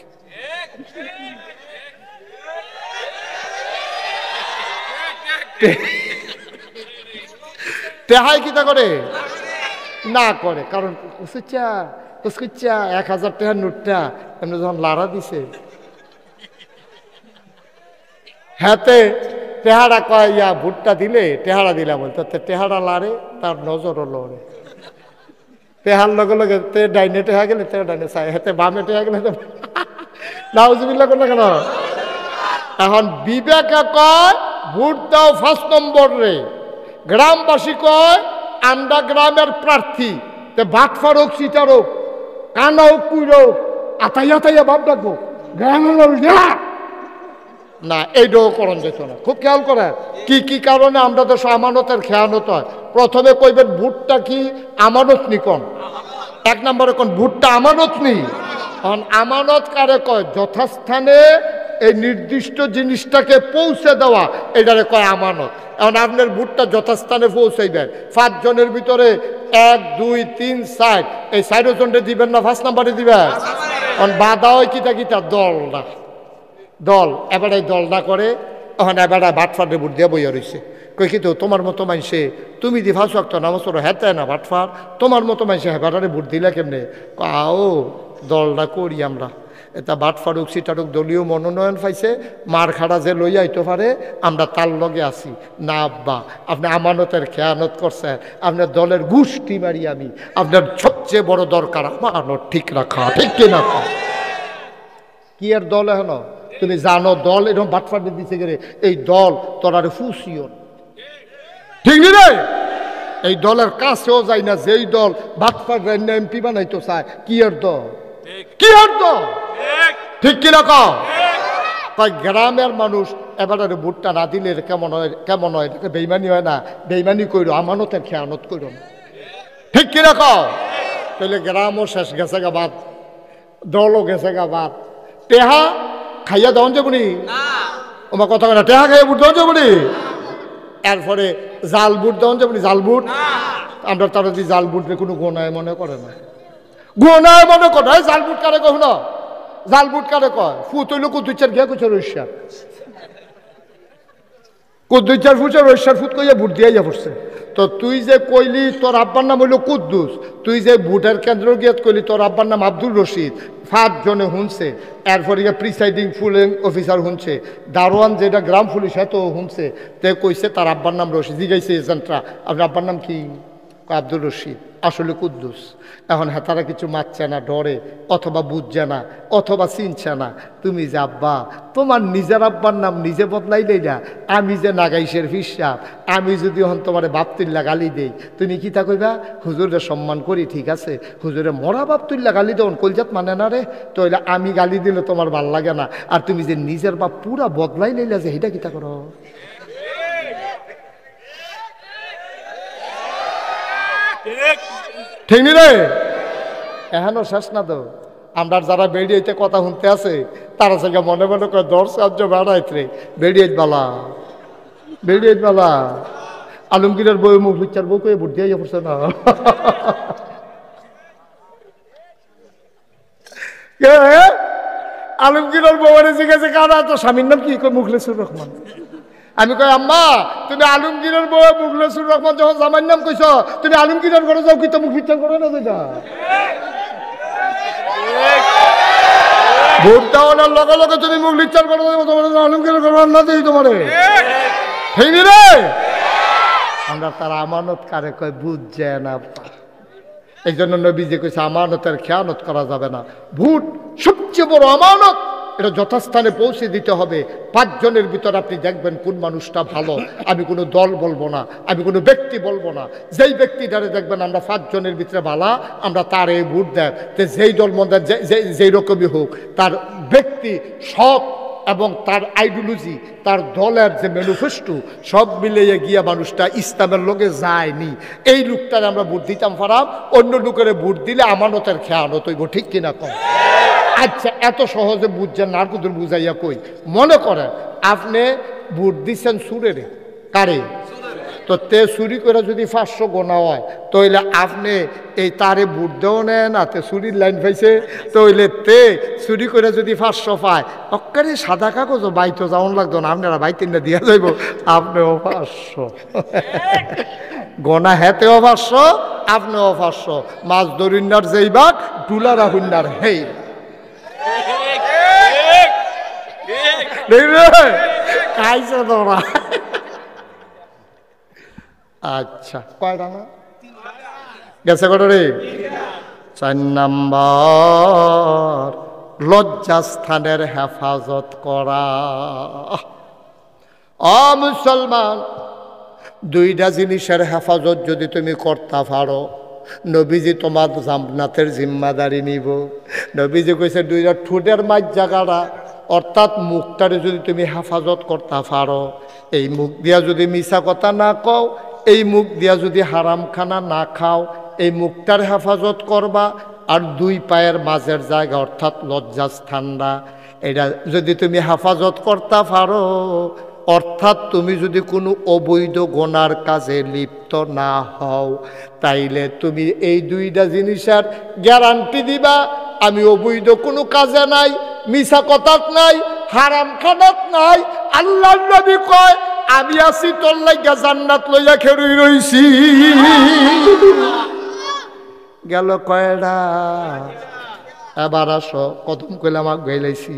টেহাই কিতা করে? না করে। কারণ 1000 টাকার নোটটা এমনি যখন লাড়া দিছে, হাতে টেহারা কয় ইয়া ভুট্টা দিলে টেহারা দিলাম বলতো, টেহারা লাড়ে, তার নজরও লড়ে। টেহার লগে লগে তে ডাইনে টেহা গেলে তে ডাইনে চাই, হাতে বামে টেহা গেলে নাউজুবিল্লাহ করলো কেন? এখন বিবেকে কয় ভোট দাও 5 নম্বর রে, গ্রামবাসী কয় আমরা গ্রামের প্রার্থী, তে বাটফার হোক সিটার হোক কানা হোক কুইর হোক আতাইয়া তাইয়া ভাব ডাকবো গ্রামের না, এইটাও করণ যেত না। খুব খেয়াল করে কি কি কারণে আমরা তো আমানতের খেয়ানত হয়। প্রথমে কইবেন ভোটটা কি আমানত নি? কোন 1 নম্বরে কোন ভোটটা আমানত নি? আমানত কারে কয়? যথাস্থানে এই নির্দিষ্ট জিনিসটাকে পৌঁছে দেওয়া, এটারে কয় আমানত। এখন আপনার ভোটটা যথাস্থানে পৌঁছাইবেন, 5 জনের ভিতরে 1 2 3 4 এই 4 জনটা দিবেন না 5 নম্বরে দিবেন? এখন বাধা হয় কিতা কিতা দল না দল, এবার এই দলটা করে। এখন এবার বাটফারে ভোট দিয়ে বইয়া রয়েছে, কই কিন্তু তোমার মতো মানুষে তুমি দি 5 ওয়াক্ত নামাজ পড়ো, হেতে না বাটফার, তোমার মতো মানুষে হেবারে ভোট দিলে কেমনে? আও দলটা করি আমরা। এটা বাটফারুক সিটারুক দলীয় মনোনয়ন পাইছে, মার খাড়া যে লই আইতে পারে, আমরা তার লগে আছি না। আব্বা আপনি আমানতের খেয়ানত করছেন, আপনার দলের গুষ্টি মারি আমি। আপনার সবচেয়ে বড় দরকার আমানত ঠিক রাখা, ঠিক কিনা? কি আর দল? এখন তুমি জানো দল এরকম বাটফার দিচ্ছে গেলে এই দল তোর আর ফুসিও ঠিক নি রে? এই দলের কাছেও যায় না যেই দল বাটফার এমপি বানাইতো চায়। কি আর দল? কি আর দল? ঠিক কিনা কও? তাই গ্রামের মানুষ এবারে ভোটটা না দিলে কেমন হয়? কেমন হয়? এটাকে বেইমানি হয় না? বেইমানি করো, আমানতের খেয়ানত করো না, ঠিক কিনা কও? তাহলে গ্রামও শেষ গেছে গা বাদ, দলও গেছে গা বাদ। টেহা খাইয়া দেওয়ান যাবনি? ওমা কথা না, টেহা খাইয়া বুট দেওয়ান যাবনি? এরপরে জাল বুট দেওয়ান যাবনি? জাল বুট আমরা তারা যে জাল বুটরে কোনো গোনায় মনে করে না, গোনায় মনে করে। জাল বুট কারে কহ না? জাল বুট কারে কয়? ফুট হইল কুতুচার গিয়া কুচার ঐশ্বার, কুদ্দুচার ফুচার ঐশ্বার ফুট কইয়া বুট দিয়া পড়ছে। তো তুই যে কইলি তোর আব্বার নাম হইল কুদ্দুস, তুই যে ভোটের কেন্দ্র গিয়ে কইলি তোর আব্বার নাম আব্দুল রশিদ, 5 জনে শুনছে। এরপরে প্রিসাইডিং ফুলিং অফিসার শুনছে, দারোয়ান যেটা গ্রাম পুলিশ তো শুনছে। তে কইছে তার আব্বার নাম রশিদ। জিগাইছে এজেন্টরা আপনার আব্বার নাম কি? আব্দুর রশিদ, আসলে কুদ্দুস। এখন হেতারা কিছু মারছে না, ডরে, অথবা বুঝছে না, অথবা চিনছে না। তুমি যে আব্বা, তোমার নিজের আব্বার নাম নিজে বদলাইলেই না। আমি যে নাগাইশের ফিসাব, আমি যদি হন তোমার বাপতুল্লা গালি দেই, তুমি কি তা কইবা? হুজুরের সম্মান করি, ঠিক আছে, হুজুরে মরা বাপতুল্লা গালি দেন, কলজাত মানে না রে, তাইলে আমি গালি দিলে তোমার ভাল লাগে না। আর তুমি যে নিজের বাপ পুরা বদলাই লইলা, যে এটা কিতা করো? ঠিক নি রে? এখনো শেষ না তো। আমরা যারা বেরিয়েতে কথা শুনতে আছে, তারা থেকে মনে মনে করে দর্শক বেড়াইতে বেরিয়ে বালা, বেরিয়ে বালা। আলমগীরের বই মুখ লুচ্চার বউ কয়ে ভোট দিয়ে পড়ছে না। আলমগীরের বউরে জিজ্ঞাসা কারা তো স্বামীর নাম কি? কই মুখলেসুর রহমান। আমি কই আম্মা, তুমি আলমগীরের বউ মুখলেসুর রহমান যখন জামাইর নাম কইছ, তুমি আলমগীরের ঘরে যাও কি? তো মুখ বিচার করে না যেটা ভোট দেওয়ার লগে লগে তুমি মুখ বিচার করে তোমার আলমগীরের ঘরে না দিই তোমারে। ঠিক রে? আমরা তার আমানত কারে কয় বুঝছে না। এই জন্য নবীজি কইছে আমানতের খেয়ানত করা যাবে না। ভোট সবচেয়ে বড় আমানত, এটা যথাস্থানে পৌঁছে দিতে হবে। 5 জনের ভিতর আপনি দেখবেন কোন মানুষটা ভালো। আমি কোনো দল বলবো না, আমি কোনো ব্যক্তি বলবো না। যেই ব্যক্তিটারে দেখবেন আমরা 5 জনের ভিতরে ভালো, আমরা তারে ভোট দেয়। তো যেই দল মধ্যে যেই রকমই হোক, তার ব্যক্তি সব এবং তার আইডিওলজি, তার দলের যে ম্যানিফেস্টো সব মিলিয়ে গিয়া মানুষটা ইসলামের লোকে যায়নি। এই লোকটারে আমরা ভোট দিতাম পারাম, অন্য লোকের ভোট দিলে আমানতের খেয়ানত হইব। ঠিক কিনা কম? আচ্ছা, এত সহজে বুঝছেন না, আর কুদুর বুঝাইয়া কই। মনে করেন আপনি ভোট দিচ্ছেন সুরেরে, কারে? তো তে চুরি করে যদি 500 গোনা হয়, তাইলে আপনি এই তারে ভোট দেও নেন, তে চুরির লাইন পাইছে, তাইলে তে চুরি করে যদি 500 পায়, অক্কারে সাদা কাগজ বাইতো যাওয়ান লাগতো না, আপনারা বাইতে না দিয়া যাইব, আপনিও 500 গোনা, হেতেও 500, আপনিও 500। মাছ দরিন্নার যেই বাঘ, ডুলারা হুন্নার হেই। খাইছে তোরা। আচ্ছা, কয়টা না গেছে? কত রে? 4 নাম্বার, লজ্জাস্থানের হেফাজত করা। মুসলমান, 2টা জিনিসের হেফাজত যদি তুমি করতে পারো, নবীজি তোমার জান্নাতের জিম্মাদারি নিব। নবীজি কইছে 2টা ঠোঁটের মাঝ জায়গাটা, অর্থাৎ মুখটারে যদি তুমি হেফাজত করতে পারো, এই মুখ দিয়া যদি মিছা কথা না কও, এই মুখ দিয়া যদি হারাম খানা না খাও, এই মুখটার হেফাজত করবা। আর 2 পায়ের মাঝের জায়গা অর্থাৎ লজ্জাস্থানটা, এটা যদি তুমি হেফাজত করতে পারো, অর্থাৎ তুমি যদি কোনো অবৈধ গোনার কাজে লিপ্ত না হও, তাইলে তুমি এই 2টা জিনিসের গ্যারান্টি দিবা, আমি অবৈধ কোনো কাজে নাই, মিছা কথাত নাই, হারাম খানাত নাই। আল্লাহর নবী কয়, আমি আছি তোর লাগা জান্নাত লইয়া খেরুই রইছি। গেল কয়টা? এবার আসো, কদম কইলাম আগ গাইলাইছি,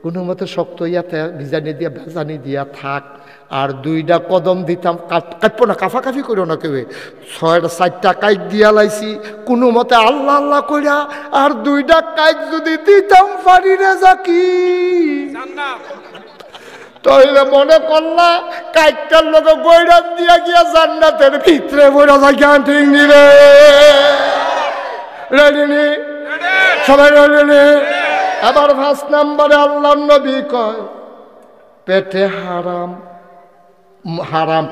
কোনো মতে শক্ত ইয়াতে বিজানি দিয়া ভেজানি দিয়া থাক। আর 2টা কদম দিতাম, কাটবো না, কাফাকাফি করো না কেউ। 6টা কাইক দিয়া লাইছি কোনো মতে আল্লাহ আল্লাহ কইরা। আর 2টা কাইক যদি দিতাম পারি রে জাকি, তাইলে মনে করলা কাইকটার লোক বৈরান দিয়া গিয়া জান্নাতের ভিতরে বইরা জায়গা। ঠিক নিলে রেডি? সবাই রেডি? আবার 5 নাম্বারে আল্লাহর নবী কয়, পেটে হারাম,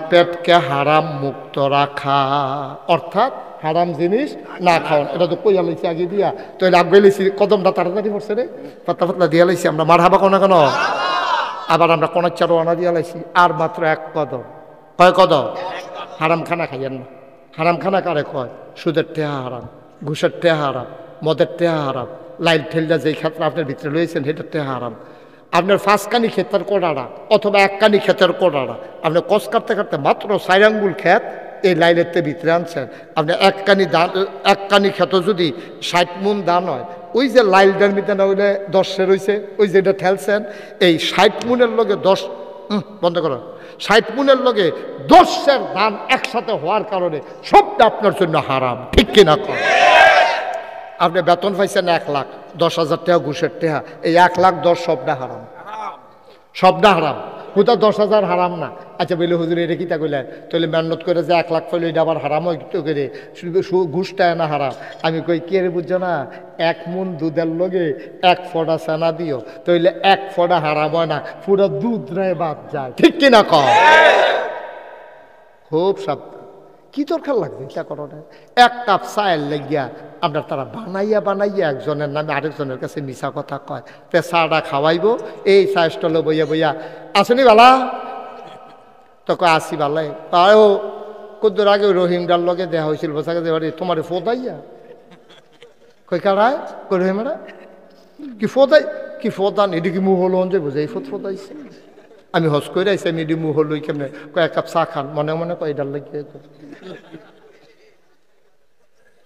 পেটকে হারাম মুক্ত রাখা, অর্থাৎ হারাম জিনিস না খাওয়ান। এটা তো কইয়া লাইছি আগে দিয়া, তো আগে লাইছি, কদমটা তাড়াতাড়ি পড়ছে রে, পাতলা পাতলা দিয়া লাইছি আমরা। মারহাবা কোনা কেন? আবার আমরা কোনাচ্চার ওয়ানা দিয়া লাইছি। আর মাত্র 1 কদম। কয় কদম? হারাম খানা খাইয়েন না। হারাম খানা কারে কয়? সুদের টেহা হারাম, ঘুষের টেহা হারাম, মদের টেহা হারাম, লাইল ঠেলটা যেই ক্ষেত্রে আপনার ভিতরে রয়েছেন সেটার টেহা হারাম। আপনার 5 কানি ক্ষেতের কোড়াড়া অথবা 1 কানি ক্ষেতের কোড়াড়া, আপনি কষ কাটতে কাটতে মাত্র 4 আঙ্গুল ক্ষেত এই লাইলের ভিতরে আনছেন। আপনি 1 কানি ধান, 1 কানি ক্ষেত যদি 60 মণ ধান হয়, ওই যে লাইলটার ভিতরে না হইলে 10 রয়েছে, ওই যেটা ঠেলছেন, এই 60 মণের লগে বন্ধ করো। 60 মুনের লগে 10 দান একসাথে হওয়ার কারণে সবটা আপনার জন্য হারাম, ঠিক কিনা কর? আপনি বেতন পাইছেন 1 লাখ, 10,000 টাকা ঘুষের টাকা, এই 1 লাখ 10 সবটা হারাম, সবটা হারাম। হুতা 10,000 হারাম না। আচ্ছা বলে হুজুর এটা কিতা কইলেন? তাহলে মেহনত করে যে 1 লাখ পাইলে এটা আবার হারাম হয় তো করে, ঘুষটা না হারাম। আমি কই কে রে বুঝছো না, 1 মুন দুধের লগে 1 ফোঁটা ছানা দিও, তাইলে 1 ফোঁটা হারাম হয় না, পুরো দুধ রে বাদ যায়, ঠিক কিনা কও? খুব সাবধান। কি দরকার লাগবে এটা করো না? 1 কাপ চায়ের লাগিয়া আপনার তারা বানাইয়া একজনের নামে আরেকজনের কাছে মিছা কথা কয়, তে চাটা খাওয়াইব, এই চা স্টলে বইয়া বইয়া আসেনি বালা, তো কয় আসি বালাই। ও কদ্দুর আগে রহিমডার লগে দেওয়া হয়েছিল, বোঝাকে যে তোমার ফোদাইয়া কই কারায় কই রহিমেরা কি ফোদাই, কি ফোদান, এটি কি মুহ হলো যে বোঝাই ফোদাইছে। আমি হস করে আইসি, আমি এটি মুহ হলই কেমনে, কয় 1 কাপ চা খান, মনে মনে কয় এটার লাগিয়ে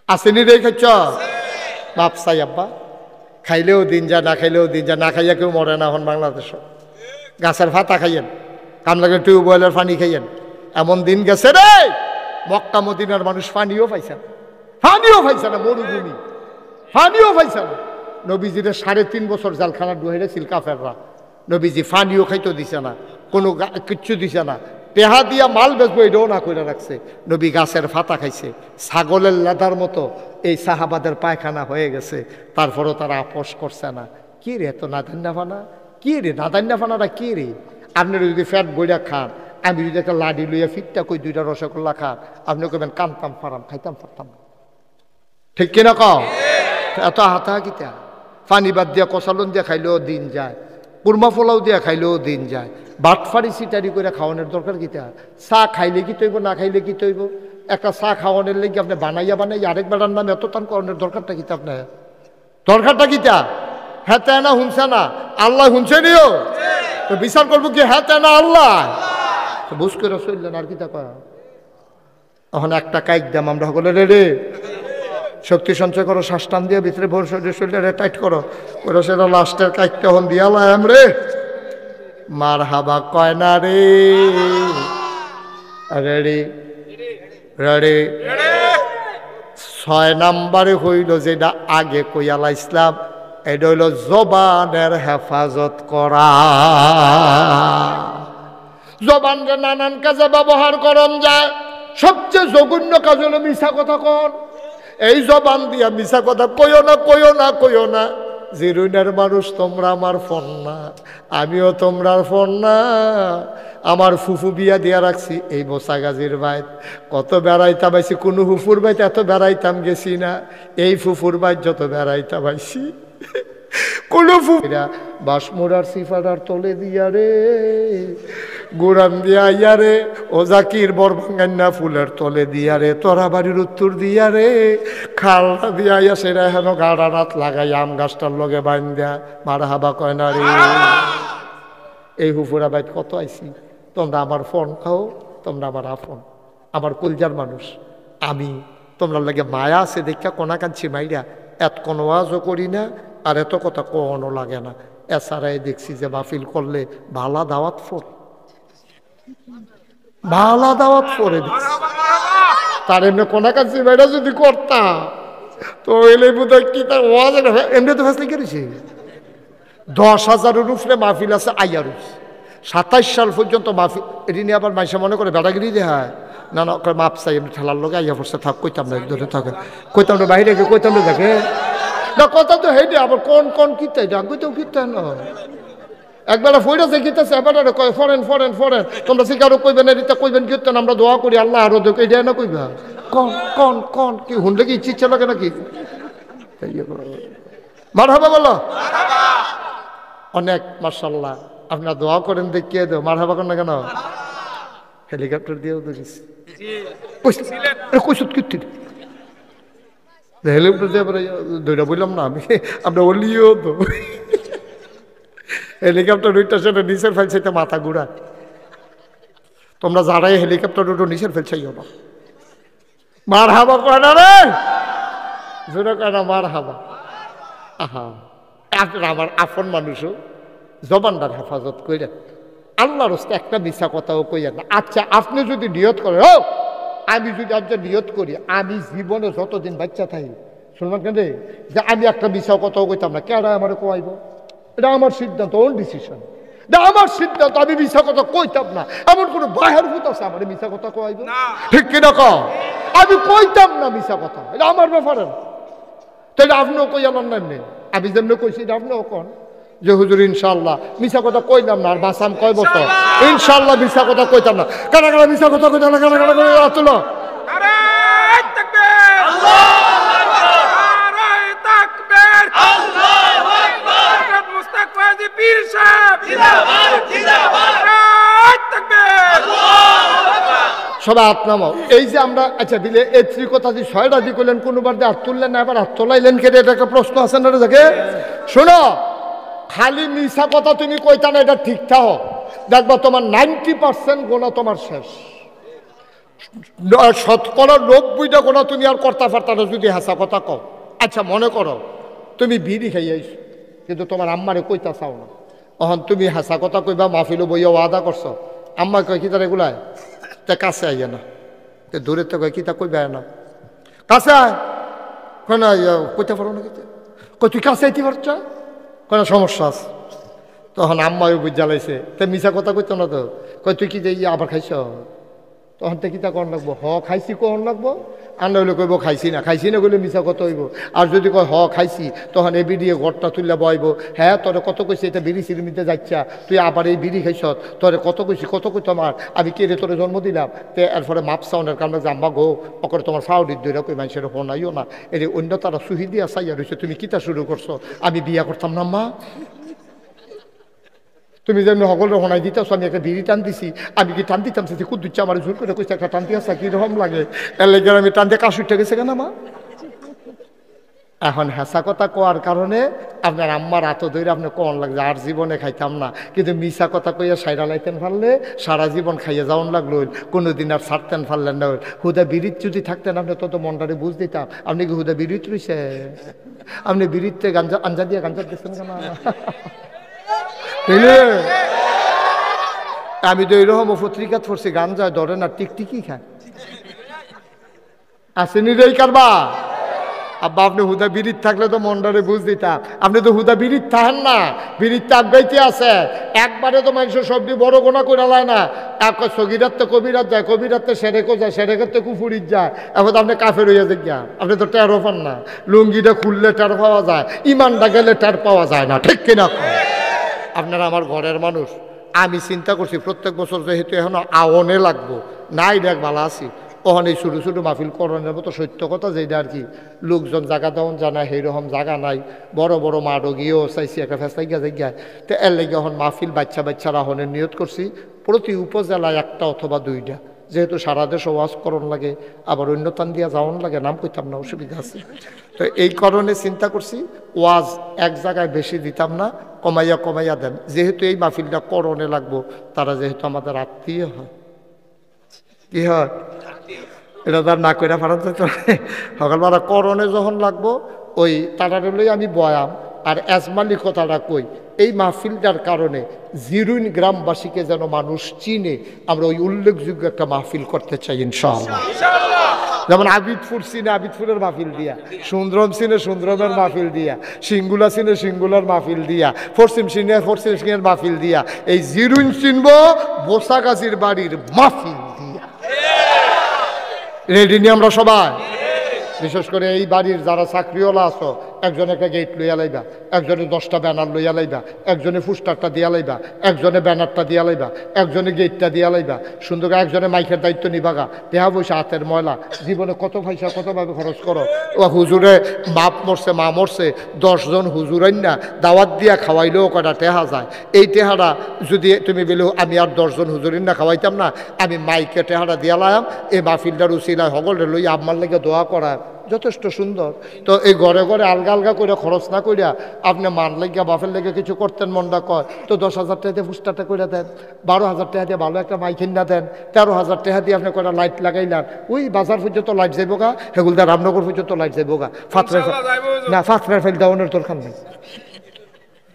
আসেনি রে খাচ্ছ বাপ চাই আব্বা, খাইলেও দিন যা, না খাইলেও দিন যা, না খাইয়া কেউ মরে না এখন বাংলাদেশ। গাছের ভাতা খাইয়েন, কাম লাগে টিউবওয়েলের পানি খাইয়েন, এমন দিন গেছে রে মক্কা মদিনার মানুষ পানিও পাইছে না, পানিও পাইছে না, মরুভূমি, পানিও পাইছে না। নবীজিরে 3.5 বছর জালখানা ডুহাইছিল কাফেররা, নবীজি পানিও খাইতে দিছে না, কোনো কিচ্ছু দিছে না, পেহা দিয়া মাল বেচবো এটাও না করে রাখছে। নবী গাছের ফাতা খাইছে, ছাগলের লেদার মতো এই সাহাবাদের পায়খানা হয়ে গেছে, তারপরও তারা আপোষ করছে না। কি রে এত নাদান্না ফানা, কি রে নাদান্না ফানাটা কি রে? আপনারা যদি ফ্যাট বইয়া খান, আমি যদি একটা লাডি লইয়া ফিটটা কই 2টা রসগোল্লা খান, আপনি কবেন কামতাম ফারাম, খাইতাম পারতাম না, ঠিক কিনা কও? এত হাতা কিতা, পানি বাদ দিয়া কষালন দিয়া খাইলেও দিন যায়, কুরমা পোলাও দিয়া খাইলেও দিন যায়, বাটফারি সিটারি করে খাওয়ানোর দরকার কিতা? চা খাইলে কি তৈব, না খাইলে কি তৈব? একটা চা খাওয়ানোর লেগে আপনি বানাইয়া আরেক বেড়ার নামে এত টান করানোর দরকারটা কিতা? আপনার দরকারটা কিতা? হ্যাঁ তাই না শুনছে না, আল্লাহ শুনছে নিও তো বিচার করবো কি? হ্যাঁ তাই না আল্লাহ বুঝ করে চললেন আর কিতা কয়? এখন একটা কাইক দাম আমরা সকলে রেডি, শক্তি সঞ্চয় করো, শ্বাস টান দিয়ে ভিতরে ভোর শরীরে টাইট করো, ওরা সেটা লাস্টের কাইকটা হন দিয়ালাম রে মার হাবা কয় না রে। Ready ready. 6 নম্বরে হইল যেটা আগে কইয়ালা ইসলাম, এটা হইল জবানের হেফাজত করা। জবানকে নানান কাজে ব্যবহার করন যায়, সবচেয়ে জঘন্য কাজ হলো মিছা কথা কন। এই জবান দিয়া মিছা কথা কইও না, কইও না, কইও না। জিরুইনের মানুষ তোমরা আমার ফোন না, আমিও তোমরার ফোন না। আমার ফুফু বিয়া দিয়া রাখছি এই বসা গাজির বাইত, কত বেড়াইতাম আইছি, কোনো ফুফুর বাইত এত বেড়াইতাম গেছি না, এই ফুফুর বাইত যত বেড়াইতাম আইছি। কোনো ফুফুরা বাসমুরার সিফারার তলে দিয়া রে, গোরাম দিয়া ইয়া রে, ও জাকির বরভাঙ্গান্না ফুলের তলে দিয়া রে, তোরা বাড়ির উত্তর দিয়া রে, খালটা দিয়া ইয়া সেরা হেন গাড়া রাত লাগাই আম গাছটার লগে বাইন দেয়া মারা হাবা কয় না রে। এই হুফুরা বাইত কত আইছি, তোমরা আমার ফোন খাও, তোমরা আমার আফন, আমার কলজার মানুষ। আমি তোমরা লাগে মায়া আছে দেখা কোনা কাঁদছি মাইরা, এত কোনো ওয়াজও করি না, আর এত কথা কোনো লাগে না। এছাড়াই দেখছি যে মাহফিল করলে ভালা দাওয়াত ফোর, ভালা দাওয়াত ফোরে দিচ্ছি। তার এমনি কোনা কাঁদছি মাইরা যদি করতাম তো এলে বোধ হয় কি তার ওয়াজ এমনি তো ফেসলি করেছি। 10,000-এর উপরে মাহফিল আছে আইয়া রয়েছে, 27 সাল পর্যন্ত মাহফিল। এটি নিয়ে আবার মাইসা মনে করে বেড়াগিরি দেখায় না, না মাপ চাই এমনি ঠেলার লোক আইয়া পড়ছে, থাক কইতাম না, ধরে থাকে কইতাম না, বাইরে কইতাম না, দেখে না কথা তো হেঁটে আবার কোন কোন কীর্তাই ডাকতেও কীর্তান একবেলা ফইরাছে কীর্তাছে, এবার কয় ফরেন ফরেন ফরেন, তোমরা শিকারও কইবেন, এদিকে কইবেন কীর্তন, আমরা দোয়া করি আল্লাহ আরো দেখ, এটা না কইবা কন কন কন কি হুনলে কি ইচ্ছে লাগে নাকি? মারহাবা বলো অনেক, মাশাআল্লাহ। আপনারা দোয়া করেন দেখিয়ে দেও, মারহাবা করেন না কেন? হেলিকপ্টার দিয়েও তো গেছি কইসুত কীর্তি হেলিকপ্টার দিয়ে দুইটা বললাম না আমি, আমরা ওলিও তো হেলিকপ্টার উইটা সেটা নিচের ফেল চাইতে মাথা ঘুরা। তোমরা যারাই হেলিকপ্টার উঠো নিচের ফেল চাইও না, মার হাবা কয় না রে, জোরে কয় না মার হাবা। আহা আপনারা আমার আপন মানুষও জবানটার হেফাজত কইরা, আল্লাহর রাস্তায় একটা মিথ্যা কথাও কইয়া না। আচ্ছা আপনি যদি নিয়ত করেন, ও আমি যদি আজ নিয়ত করি আমি জীবনে যতদিন বাচ্চা থাকি, শুনবেন কেন যে আমি একটা মিথ্যা কথাও কইতাম না, কেডা আমার কইব? এটা আমার সিদ্ধান্ত, ওন ডিসিশন, এটা আমার সিদ্ধান্ত। আমি মিথ্যা কথা কইতাম না, এমন কোনো বাহের ভূত আছে আমার মিথ্যা কথা কইব? ঠিক কিনা কও? আমি কইতাম না মিথ্যা কথা, এটা আমার ব্যাপারে। তাহলে আপনিও কই আলাম না, এমনি আমি যেমনি কইছি আপনিও কন যে হুজুর ইনশাআল্লাহ মিছা কথা কইলাম না, আর বাঁচাম কয় বছর ইনশাআল্লাহ মিছা কথা কইতাম না। কারা কারা মিছা কথা কইতাম না? কারা কারা করে তুলো। সবাই হাত নামাও। এই যে আমরা আচ্ছা দিলে এই কথা দিয়ে 6টা দিয়ে করলেন, কোনোবার দিয়ে হাত তুললেন না, এবার হাত তোলাইলেন কেটে, এটা একটা প্রশ্ন আছে না দেখে। শোনো, খালি মিছা কথা তুমি কইতা না, এটা ঠিক থাকো, দেখবা তোমার 90% গোনা তোমার শেষ। 90% গোনা তুমি আর করতে পারতা না যদি হাসা কথা কও। আচ্ছা মনে করো তুমি বিড়ি খাইয়াইছো, কিন্তু তোমার আম্মারে কইতা চাও না, তখন তুমি হাসা কথা কইবা, মাহফিলও বইয়া ওয়াদা করছো, আম্মা কয় কি তার এগুলায় তে কাছে আইয়া না, তে দূরের তো কয় কি তা কইবা না, কাছে আয় কেন কইতে পারো না, কই তুই কাছে আইতে পারছ কোনো সমস্যা আছে। তখন আম্মাও বুঝ জ্বালাইছে, তে মিছা কথা কইতো না তো, কই তুই কি যে আবার খাইছ, তখন তো কিতা কন লাগবো, হ খাইছি কন লাগবো, আর নইলে কইব খাইছি না, খাইছি না কইলে মিছা কথা হইব। আর যদি কয় হ খাইছি, তখন এই বিড়ি ঘরটা তুললে বইব, হ্যাঁ তোরে কত কইছি এটা বিড়ি সিরিমিতে যাচ্ছা, তুই আবার এই বিড়ি খাইছ, তোরে কত কইছি, কত কই তোমার আমি কে রে তোরে জন্ম দিলাম। তে এরপরে মাপ সাউনের কারণে যে আম্মা গো অকরে তোমার ফাউডির দইরা কই মানুষের হনাইও না, এর অন্য তারা সুহি দিয়া চাইয়া রয়েছে, তুমি কিতা শুরু করছো, আমি বিয়া করতাম না আম্মা, তুমি যেমনি সকলের হনাই দিতেছো, আমি একটা বিড়ি টান দিছি, আমি কি টান দিতাম সে খুব দিচ্ছে আমার জোর করে কইছে একটা টান দিয়ে আসা কীরকম লাগে, এর লেগে আমি টান দিয়ে কাশ উঠে গেছে কেন মা। এখন হেসা কথা কোয়ার কারণে আপনার আম্মার হাত ধরে আপনি কন লাগছে, আর জীবনে খাইতাম না, কিন্তু মিশা কথা কইয়া সাইরা লাইতেন পারলে সারা জীবন খাইয়া যাওয়ান লাগলো, কোনোদিন আর ছাড়তেন পারলেন না। হুদা বিড়িত যদি থাকতেন আপনি তত মনটারে বুঝ দিতাম, আপনি কি হুদা বিড়িত রইছে, আপনি বিড়িতে গাঞ্জা আঞ্জা দিয়ে গাঞ্জা দিচ্ছেন কেন? আমি তো এইরকম পত্রিকা পড়ছি, গাঞ্জায় ধরে না টিকটিকি খায়, আসেনি রে কারবা। আব্বা আপনি হুদা বিড়িত থাকলে তো মন্ডারে বুঝ দিতাম, আপনি তো হুদা বিড়িত থাকেন না, বিড়িত তাকাইতে আছে একবারে তো মানুষের সবজি বড় গোনা করে লায় না, এক সগিরাত তো কবিরাত যায়, কবিরাত তো সেরেকও যায়, সেরেকের তো কুফুরিত যায়, এখন আপনি কাফের হইয়া দেখি আপনি তো টেরও পান না, লুঙ্গিটা খুললে টের পাওয়া যায়, ইমানটা গেলে টের পাওয়া যায় না, ঠিক কিনা? আপনারা আমার ঘরের মানুষ, আমি চিন্তা করছি প্রত্যেক বছর যেহেতু এখন আওনে লাগবো নাই দেখ ভালো আছি, ওখানে এই ছোটো ছোটো মাহফিল করণের মতো সত্য কথা যেটা আর কি লোকজন জায়গা দেওয়ান জানা সেইরকম জায়গা নাই, বড় বড় মাঠও গিয়েও চাইছি একটা ফেসাই গিয়া জায়গায়, তো এর লেগে এখন মাহফিল বাচ্চারা হনের নিয়ত করছি প্রতি উপজেলায় একটা অথবা 2টা, যেহেতু সারা দেশ ওয়াজ করণ লাগে, আবার অন্য টান দিয়া যাওয়ান লাগে, নাম কইতাম না, অসুবিধা আছে, তো এই কারণে চিন্তা করছি ওয়াজ এক জায়গায় বেশি দিতাম না, কমাইয়া দেন, যেহেতু এই মাহফিলটা করণে লাগবো, তারা যেহেতু আমাদের আত্মীয় হয়, কি হয় এটা তার না কইরা পারান তো সকালবেলা করণে যখন লাগবো ওই তারারে লই আমি বয়াম আর এজমালি কথাটা কই, এই মাহফিলটার কারণে জিরুইন গ্রামবাসীকে যেন মানুষ চিনে, আমরা ওই উল্লেখযোগ্য একটা মাহফিল করতে চাই ইনশাআল্লাহ। যেমন আবিদপুর চিনে আবিদপুরের মাহফিল দিয়া, সুন্দরম চিনে সুন্দরমের মাহফিল দিয়া, সিঙ্গুলা চিনে সিঙ্গুলার মাহফিল দিয়া, পশ্চিম সিংহের মাহফিল দিয়া, এই জিরুইন চিনব বোসাগাছির বাড়ির মাহফিল দিয়া। রেডি নিয়ে আমরা সবাই, বিশেষ করে এই বাড়ির যারা চাকরিওয়ালা আছো, একজনে একটা গেট লইয়া লাইবা, একজনে 10টা ব্যানার লইয়া লাইবা, একজনে ফুস্টারটা দিয়া লাইবা, একজনে ব্যানারটা দিয়া লাইবা, একজনে গেটটা দিয়া লাইবা, সুন্দর একজনে মাইকের দায়িত্ব নিবাগা, দেহা পয়সা হাতের ময়লা, জীবনে কত পয়সা কতভাবে খরচ করো, ও হুজুরে বাপ মরছে মা মরছে 10 জন হুজুরাই না দাওয়াত দিয়া খাওয়াইলেও কটা টেহা যায়, এই টেহারা যদি তুমি বলো আমি আর 10 জন হুজুরিন না খাওয়াইতাম না, আমি মাইকে টেহারা দিয়া লাইম, এই মাহফিলটার উচিলায় হগলে লই আম্মার লেগে দোয়া করা যথেষ্ট সুন্দর। তো এই ঘরে ঘরে আলগা আলগা করে খরচ না করিয়া আপনি মান লেগে বাপের লেগে কিছু করতেন, মনটা কয় তো 10,000 টাকা দিয়ে ফুস্টারটা করে দেন, 12,000 টাকা দিয়ে ভালো একটা মাইকিন না দেন, 13,000 টাকা দিয়ে আপনি কটা লাইট লাগাইলেন, ওই বাজার পর্যন্ত লাইট যাইব গা, হেগুলদা রামনগর পর্যন্ত লাইট যাইব গা, ফাতরা না ফাতরার ফেল দেওয়ানোর দরকার নেই,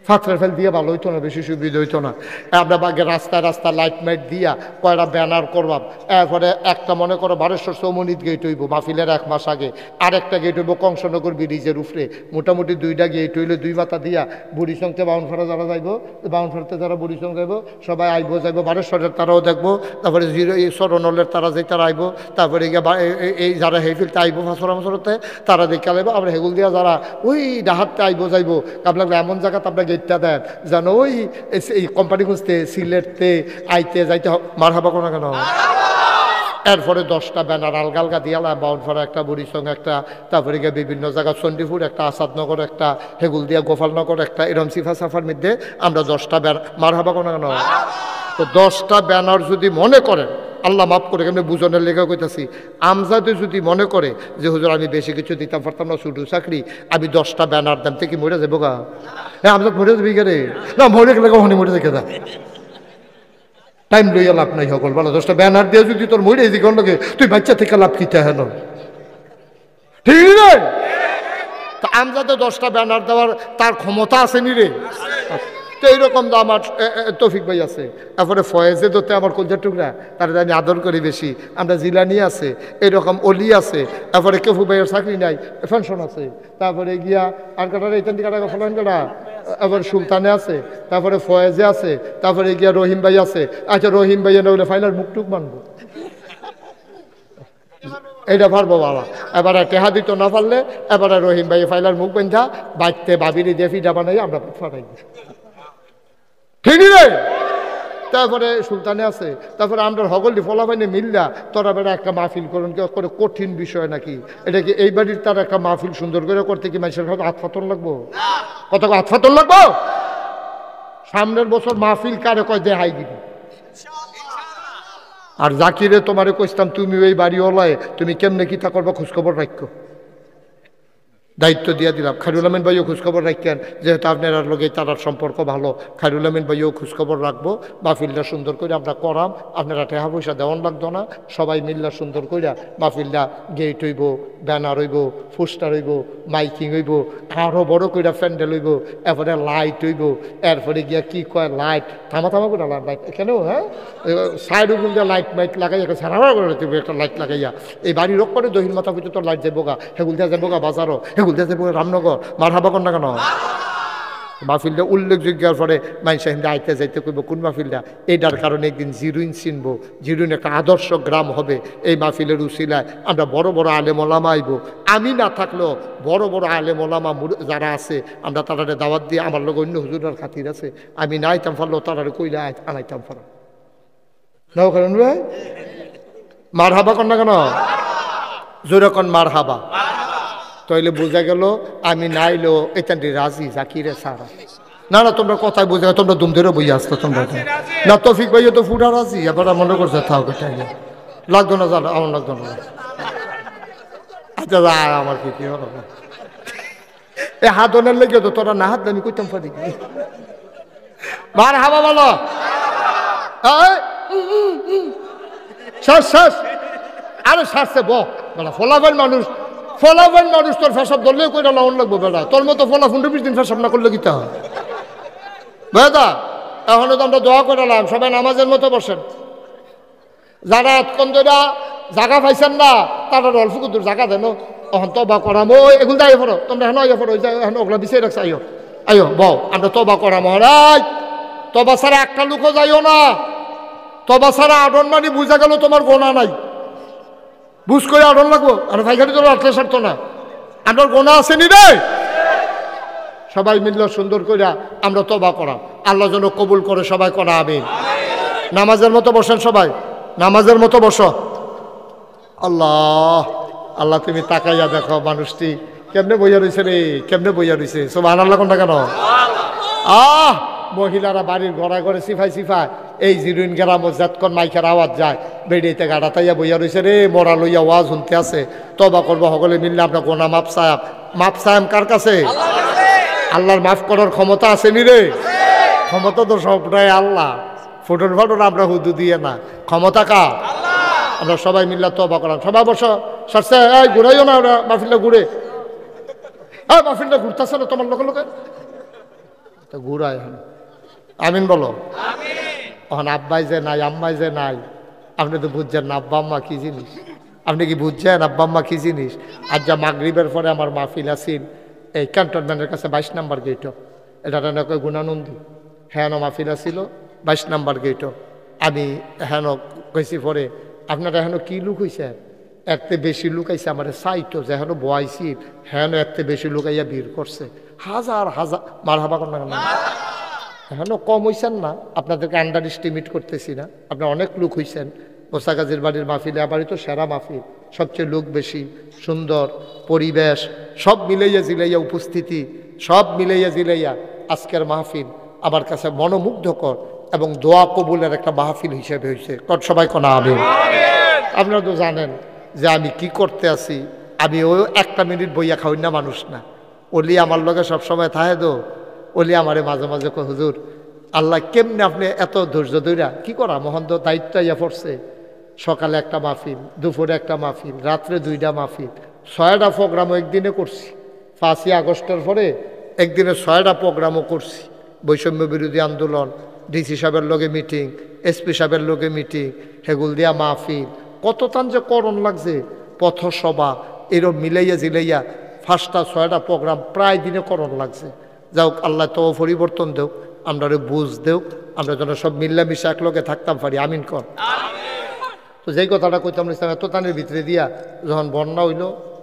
ফাতরা ফেল দিয়ে ভালো হইতো না, বেশি সুবিধা হইতো না। আমরা বাগে রাস্তায় রাস্তায় লাইট মাইট দিয়া কয়টা ব্যানার করবাম। এরপরে একটা মনে করো বারেশ্বর চৌমনিত গেট হইব মাহফিলের 1 মাস আগে, আরেকটা গেট হইব কংসনগর ব্রিজের উপরে। মোটামুটি 2টা গেট হইলে 2 মাথা দিয়া বুড়িসংতে বাউনফাড়া যারা যাইব, বাউনফাড়াতে যারা বুড়িসং যাইব সবাই আইব যাইব, বারেশ্বরের তারাও দেখবো, তারপরে সরনলের তারা যে তারা আইব, তারপরে এই যারা হেফিলতে আইব ফাঁসরামসরতে তারা দেখে আইব, আমরা হেগুল দিয়া যারা ওই ডাহাততে আইব যাইব। আপনার এমন জায়গাতে আপনার গেটটা দেন যেন ওই এই কোম্পানি খুঁজতে সিলেটতে আইতে যাইতে মারহাবা কোনো কেন। এরপরে 10টা ব্যানার আলগা আলগা দিয়ালা, বাউনফাড়া একটা, বুড়িসং একটা, তারপরে গিয়ে বিভিন্ন জায়গা চণ্ডীপুর একটা, আসাদনগর একটা, হেগুল দিয়া গোপালনগর একটা, এরম সিফা সাফার মধ্যে আমরা 10টা ব্যানার মারহাবা কোনো কেন। তো 10টা ব্যানার যদি মনে করেন, আল্লাহ মাফ করে কেমনি বুঝনের লেখা কইতাছি, আমজাদে যদি মনে করে যে হুজুর আমি বেশি কিছু দিতাম পারতাম না, শুধু চাকরি, আমি 10টা ব্যানার দাম থেকে মরে যাবো গা। হ্যাঁ আমজাদ মরে যাবি কে রে? না মরে গেলে কখনই মরে দেখে দা টাইম লইয়া লাভ নাই সকল ভালো। 10টা ব্যানার দিয়ে যদি তোর মরে দিকে লোকে তুই বাচ্চা থেকে লাভ কিতে হেন, ঠিক রে? তা আমজাদে 10টা ব্যানার দেওয়ার তার ক্ষমতা আছে নি রে? তো এইরকম তো আমার তৌফিক ভাই আছে, তারপরে ফয়েজে দোতে আমার কলজার টুকরা, তার আমি আদর করি বেশি। আমরা জিলানি আছে, এইরকম অলি আছে, তারপরে কেফু ভাইয়ের চাকরি নাই, পেনশন আছে, তারপরে গিয়া আর কাটার এইখান থেকে কাটা ফলান কাটা, আবার সুলতানে আছে, তারপরে ফয়েজে আছে, তারপরে গিয়া রহিম ভাই আছে। আচ্ছা রহিম ভাইয়া না হলে ফাইনাল মুখটুক মানবো, এইটা পারবো বাবা। এবারে টেহা দিত না পারলে এবারে রহিম ভাই ফাইলার মুখ বেঁধা বাইতে বাবির দিয়ে ফিডা বানাই আমরা ফাটাই, ঠিক রে? তারপরে সুলতানে আছে, তারপরে আমরা হগলি ফলাফাইনে মিল্লা তোরা বেড়া একটা মাহফিল করুন, করে কঠিন বিষয় নাকি এটা? কি এই বাড়ির তার একটা মাহফিল সুন্দর করে করতে কি মানুষের হাত ফাতন লাগবো? কত হাত ফাতন লাগবো? সামনের বছর মাহফিল কারে কয় দেহাই দিবি। আর জাকিরে তোমারে কইতাম তুমি ওই বাড়ি ওলায় তুমি কেমনে কি তা করবা খোঁজখবর রাখো, দায়িত্ব দিয়ে দিলাম। খায়রুল আমিন ভাইও খোঁজখবর রাখতেন, যেহেতু আপনার লোকে তার সম্পর্ক ভালো, খায়রুল আমিন ভাইও খোঁজখবর রাখবো। মাহফিলটা সুন্দর করে আমরা করাম, আপনারা টাকা পয়সা দেওয়ান লাগতো না, সবাই মিল্লা সুন্দর করে মাহফিলটা গেট হইব, ব্যানার হইব, পোস্টার হইব, মাইকিং হইব, আরও বড় করে প্যান্ডেল হইব, এরপরে লাইট হইব, এরপরে গিয়া কি কয় লাইট থামা করে লাইট এখানেও, হ্যাঁ সাইড উপর দিয়ে লাইট মাইট লাগাই সারা করে একটা লাইট লাগাইয়া এই বাড়ির রোগ করে দহিন মাথা পর্যন্ত লাইট যাবো গা, হেগুল দিয়া যাবো গা বাজারও, হেগুল দিয়া যাবো রামনগর, মারহাবা কর না কেন। মাহফিলটা উল্লেখযোগ্যের পরে মানুষ হিন্দা আইতে যাইতে কইব কোন মাহফিলটা, এইটার কারণে একদিন জিরুইন চিনবো, জিরুইন একটা আদর্শ গ্রাম হবে। এই মাহফিলের উসিলায় আমরা বড় বড় আলেম ওলামা আইব, আমি না থাকলেও বড় বড় আলেম ওলামা যারা আছে আমরা তারা দাওয়াত দিয়ে, আমার লোক অন্য হুজুরার খাতির আছে, আমি না আইতাম পারলেও তারা কইলে আনাইতাম পারা নাও কারণ ভাই। মারহাবা কর না কেন, জোরে কন মারহাবা। তাইলে বোঝা গেল আমি নাইলেও এখানটি রাজি জাকিরে সারা। না না তোমরা কথায় বোঝা, তোমরা দুম ধরে বই আসতো তোমরা না। তৌফিক ভাইও তো ফুটা রাজি, এবার মনে করছে থাও কেটে লাগতো না, জানো আমার লাগতো না। আচ্ছা আমার কি হলো এ হাতনের লেগে তো তোরা না হাত আমি কইতাম পারি। মার হাবা বলো শ্বাস শ্বাস, আরে শ্বাসে বেড়া ফলাফল মানুষ, ফলাফল মানুষ তোর ফেসব ধরলেও কইটা লাউন লাগবো বেড়া, তোর মতো ফলা 15-20 দিন ফেসব না করলে গীতা হয় বেদা। এখনো তো আমরা দোয়া করালাম, সবাই নামাজের মতো বসেন। যারা এতক্ষণ ধরে জায়গা পাইছেন না তারা অল্প কুদুর জায়গা দেন, এখন তবা করাম। ওই এগুলো আইয়া পড়ো তোমরা, হেন আইয়া পড়ো, এখন ওগুলা বিচাই রাখছে। আইও আইও বউ, আমরা তবা করাম। রাই তবা ছাড়া একটা লোকও যাইও না, তবা ছাড়া আডন মানি বুঝা গেল তোমার গোনা নাই, বুঝ করে আডন লাগবো। আর ভাইখানি তোর আটলে সারতো না, আমার গোনা আসেনি রে। সবাই মিললে সুন্দর করে আমরা তবা করাম, আল্লাহ যেন কবুল করে সবাই করা। আমিন। নামাজের মতো বসেন সবাই, নামাজের মতো বসো। আল্লাহ আল্লাহ তুমি তাকাইয়া দেখো মানুষটি কেমনে বইয়া রয়েছে রে, কেমনে বইয়া রয়েছে। সুবহানাল্লাহ কোনটা কেন? মহিলারা বাড়ির ঘরে ঘরে সিফাই সিফাই এই জিরুইন গ্রাম যাতক্ষণ মাইকের আওয়াজ যায় বেড়িতে গাড়া তাইয়া বইয়া রয়েছে রে, মরা লইয়া ওয়াজ শুনতে আছে। তবা করবো সকলে মিললে আপনার গোনা মাপ সাহেব। মাপ সাহেব কার কাছে? আল্লাহর মাফ করার ক্ষমতা আছে নি রে? ক্ষমতা তো সবটাই আল্লাহ, ফটোর ফটোর আমরা হুদু দিয়ে না, ক্ষমতা কার? আমরা সবাই মিল্লা তবা করাম। সবাই বসো, সারছে এই ঘুরাইও না, ওরা মাহফিলটা ঘুরে, মাহফিলটা ঘুরতেছে না তোমার লোকে লোকে। তো ঘুরায় এখন আমিন বলো এখন আব্বাই যে নাই আম্মাই যে নাই আপনি তো বুঝছেন না আব্বা আম্মা কি জিনিস আপনি কি বুঝছেন আব্বা আম্মা কি জিনিস আর যা মাগরিবের পরে আমার মাহফিল আসিল এই ক্যান্টনমেন্টের কাছে 22 নম্বর গেটও এটা নাকি গুণানন্দী হ্যাঁ মাহফিল আসিল 22 নম্বর গেটও আমি হেন কইছি পরে আপনারা হেন কি লুক হয়েছে এতে বেশি লুক আইসে আমার সাইটো যে হেন বয়াইছি হেন এতে বেশি লুক আইয়া ভিড় করছে হাজার হাজার মার হাবা কর না এখনো কম হয়েছেন না আপনাদেরকে আন্ডার এস্টিমেট করতেছি না আপনার অনেক লোক হয়েছেন মোসাগাজির বাড়ির মাহফিলে আবারই তো সেরা মাহফিল সবচেয়ে লোক বেশি সুন্দর পরিবেশ সব মিলাইয়া জিলাইয়া উপস্থিতি সব মিলাইয়া জিলাইয়া আজকের মাহফিল আমার কাছে মনোমুগ্ধকর এবং দোয়া কবুলের একটা মাহফিল হিসেবে হয়েছে সবাই কোনা আমিন আপনারা তো জানেন যে আমি কি করতে আছি আমি ওই একটা মিনিট বইয়া খাওয়াই না মানুষ না ওলি আমার লগে সবসময় থাকে তো ওলি আমারে মাঝে মাঝে কয় হুজুর আল্লাহ কেমনে আপনি এত ধৈর্য ধৈরা কি করা মহন্ত দায়িত্ব ইয়া পড়ছে সকালে একটা মাহফিল দুপুরে একটা মাহফিল রাত্রে 2টা মাহফিল 6টা প্রোগ্রামও একদিনে করছি 5ই আগস্টের পরে একদিনে 6টা প্রোগ্রামও করছি বৈষম্য বিরোধী আন্দোলন ডিসি সাহেবের লগে মিটিং এসপি সাহেবের লগে মিটিং হেগুল দিয়া মাহফিল কত তান যে করণ লাগছে পথসভা এরম মিলাইয়া জিলাইয়া 5টা 6টা প্রোগ্রাম প্রায় দিনে করণ লাগছে যাও আল্লাহ তো পরিবর্তন দেও আমরা বুঝ দেও আমরা যেন সব মিল্লামিশা একলগে থাকতাম পারি আমিন কর তো যেই কথাটা কইতাম ইসলাম এত তানের ভিতরে দিয়া যখন বন্যা হইল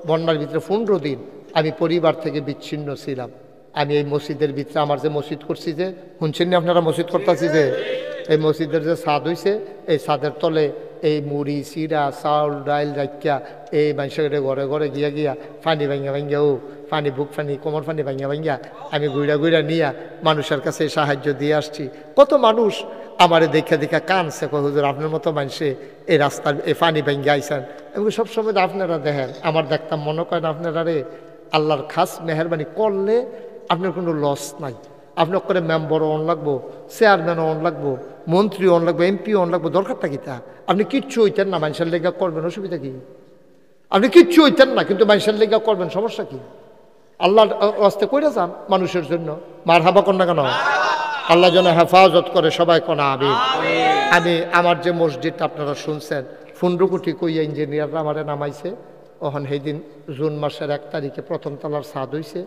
বন্যার ভিতরে 15 দিন আমি পরিবার থেকে বিচ্ছিন্ন ছিলাম আমি এই মসজিদের ভিতরে আমার যে মসজিদ করছি যে শুনছেন না আপনারা মসজিদ করতেছি যে এই মসজিদের যে ছাদ হইছে এই ছাদের তলে এই মুড়ি চিরা চাউল ডাইল রাখিয়া এই মানুষের ঘরে ঘরে গিয়া গিয়া পানি ভাঙ্গা ভাঙ্গা পানি বুক পানি কোমর পানি ভাঙ্গা ভাঙ্গা আমি গুইড়া গুইড়া নিয়া মানুষের কাছে সাহায্য দিয়ে আসছি কত মানুষ আমারে দেখা দেখা কানছে কয় হুজুর আপনার মতো মানুষে এই রাস্তার এই পানি ভাঙ্গা আইসেন এবং সবসময় আপনারা দেখেন আমার দেখতাম মনে করেন আপনারা রে আল্লাহর খাস মেহরবানি করলে আপনার কোনো লস নাই আপনার করে মেম্বারও অন লাগবো চেয়ারম্যানও অন লাগবো মন্ত্রী অন লাগবো এমপি অন লাগবো দরকারটা কি তা আপনি কিচ্ছু হইতেন না মানুষের লেগা করবেন অসুবিধা কি আপনি কিচ্ছু হইতেন না কিন্তু মানুষের লেগা করবেন সমস্যা কি আল্লাহর রাস্তায় কইরা যান মানুষের জন্য মার হাবা কর না কেন আল্লাহ যেন হেফাজত করে সবাই কোনা আমি আমার যে মসজিদটা আপনারা শুনছেন 15 কোটি কইয়া ইঞ্জিনিয়াররা আমারে নামাইছে ওখান সেই দিন জুন মাসের 1 তারিখে প্রথম তলার ছাদ হইছে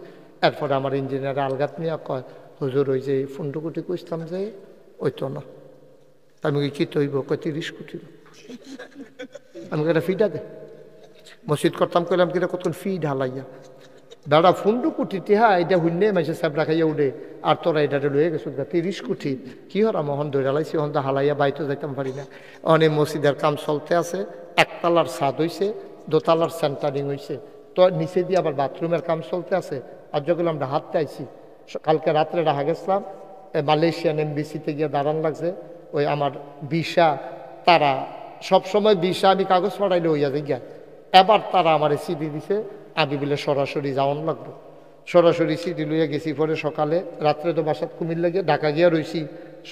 এরপরে আমার ইঞ্জিনিয়ার আলগাত নিয়ে কয় হুজুর ওই যে 15 কোটি কইতাম যে ওই তো না আমি কি তৈব কয় 30 কোটি আমি একটা ফিটা দে মসজিদ করতাম কইলাম কিনা কতক্ষণ ফি ঢালাইয়া দাদা 15 কোটি টিহা এটা হুন্নে মাসে সাহেব রাখাইয়া উঠে আর তোরা এটা লয়ে গেছো 30 কোটি কি হরা মোহন ধরে লাইছি হন হালাইয়া বাইতো যাইতাম পারি না অনেক মসজিদের কাম চলতে আছে 1 তলার ছাদ হইছে 2 তলার সেন্টারিং হইছে তো নিচে দিয়ে আবার বাথরুমের কাম চলতে আছে আর যখন আমরা হাঁটতে আইছি কালকে রাত্রে রাহা গেছিলাম মালয়েশিয়ান এমবিসিতে গিয়ে দাঁড়ান লাগছে ওই আমার ভিসা তারা সবসময় ভিসা আমি কাগজ পাঠাইলে হইয়া গিয়া এবার তারা আমার সিডি দিছে আমি বলে সরাসরি যাওয়ান লাগবো সরাসরি সিডি লইয়া গেছি পরে সকালে রাত্রে তো বাসাত কুমিল্লা গিয়ে ঢাকা গিয়া রইছি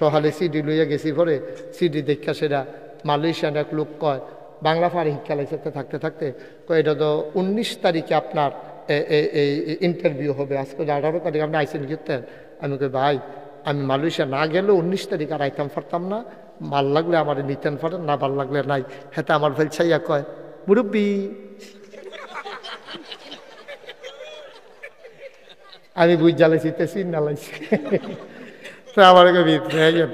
সকালে সিডি লইয়া গেছি পরে সিডি দেখা সেটা মালয়েশিয়ান এক লোক কয় বাংলা ফারে শিক্ষা লাইসাতে থাকতে থাকতে কয় এটা তো 19 তারিখে আপনার এই ইন্টারভিউ হবে আজকে 18 তারিখ আপনি আইসেন গিয়েতেন আমি কই ভাই আমি মালয়েশিয়া না গেলেও 19 তারিখ আর আইতাম পারতাম না ভাল লাগলে আমার নিতেন পারেন না ভাল লাগলে নাই হেতে আমার ফেল ছাইয়া কয় মুরব্বী আমি বুঝ জ্বালাইছি তে চিন নালাইছি তো আমার ভিতরে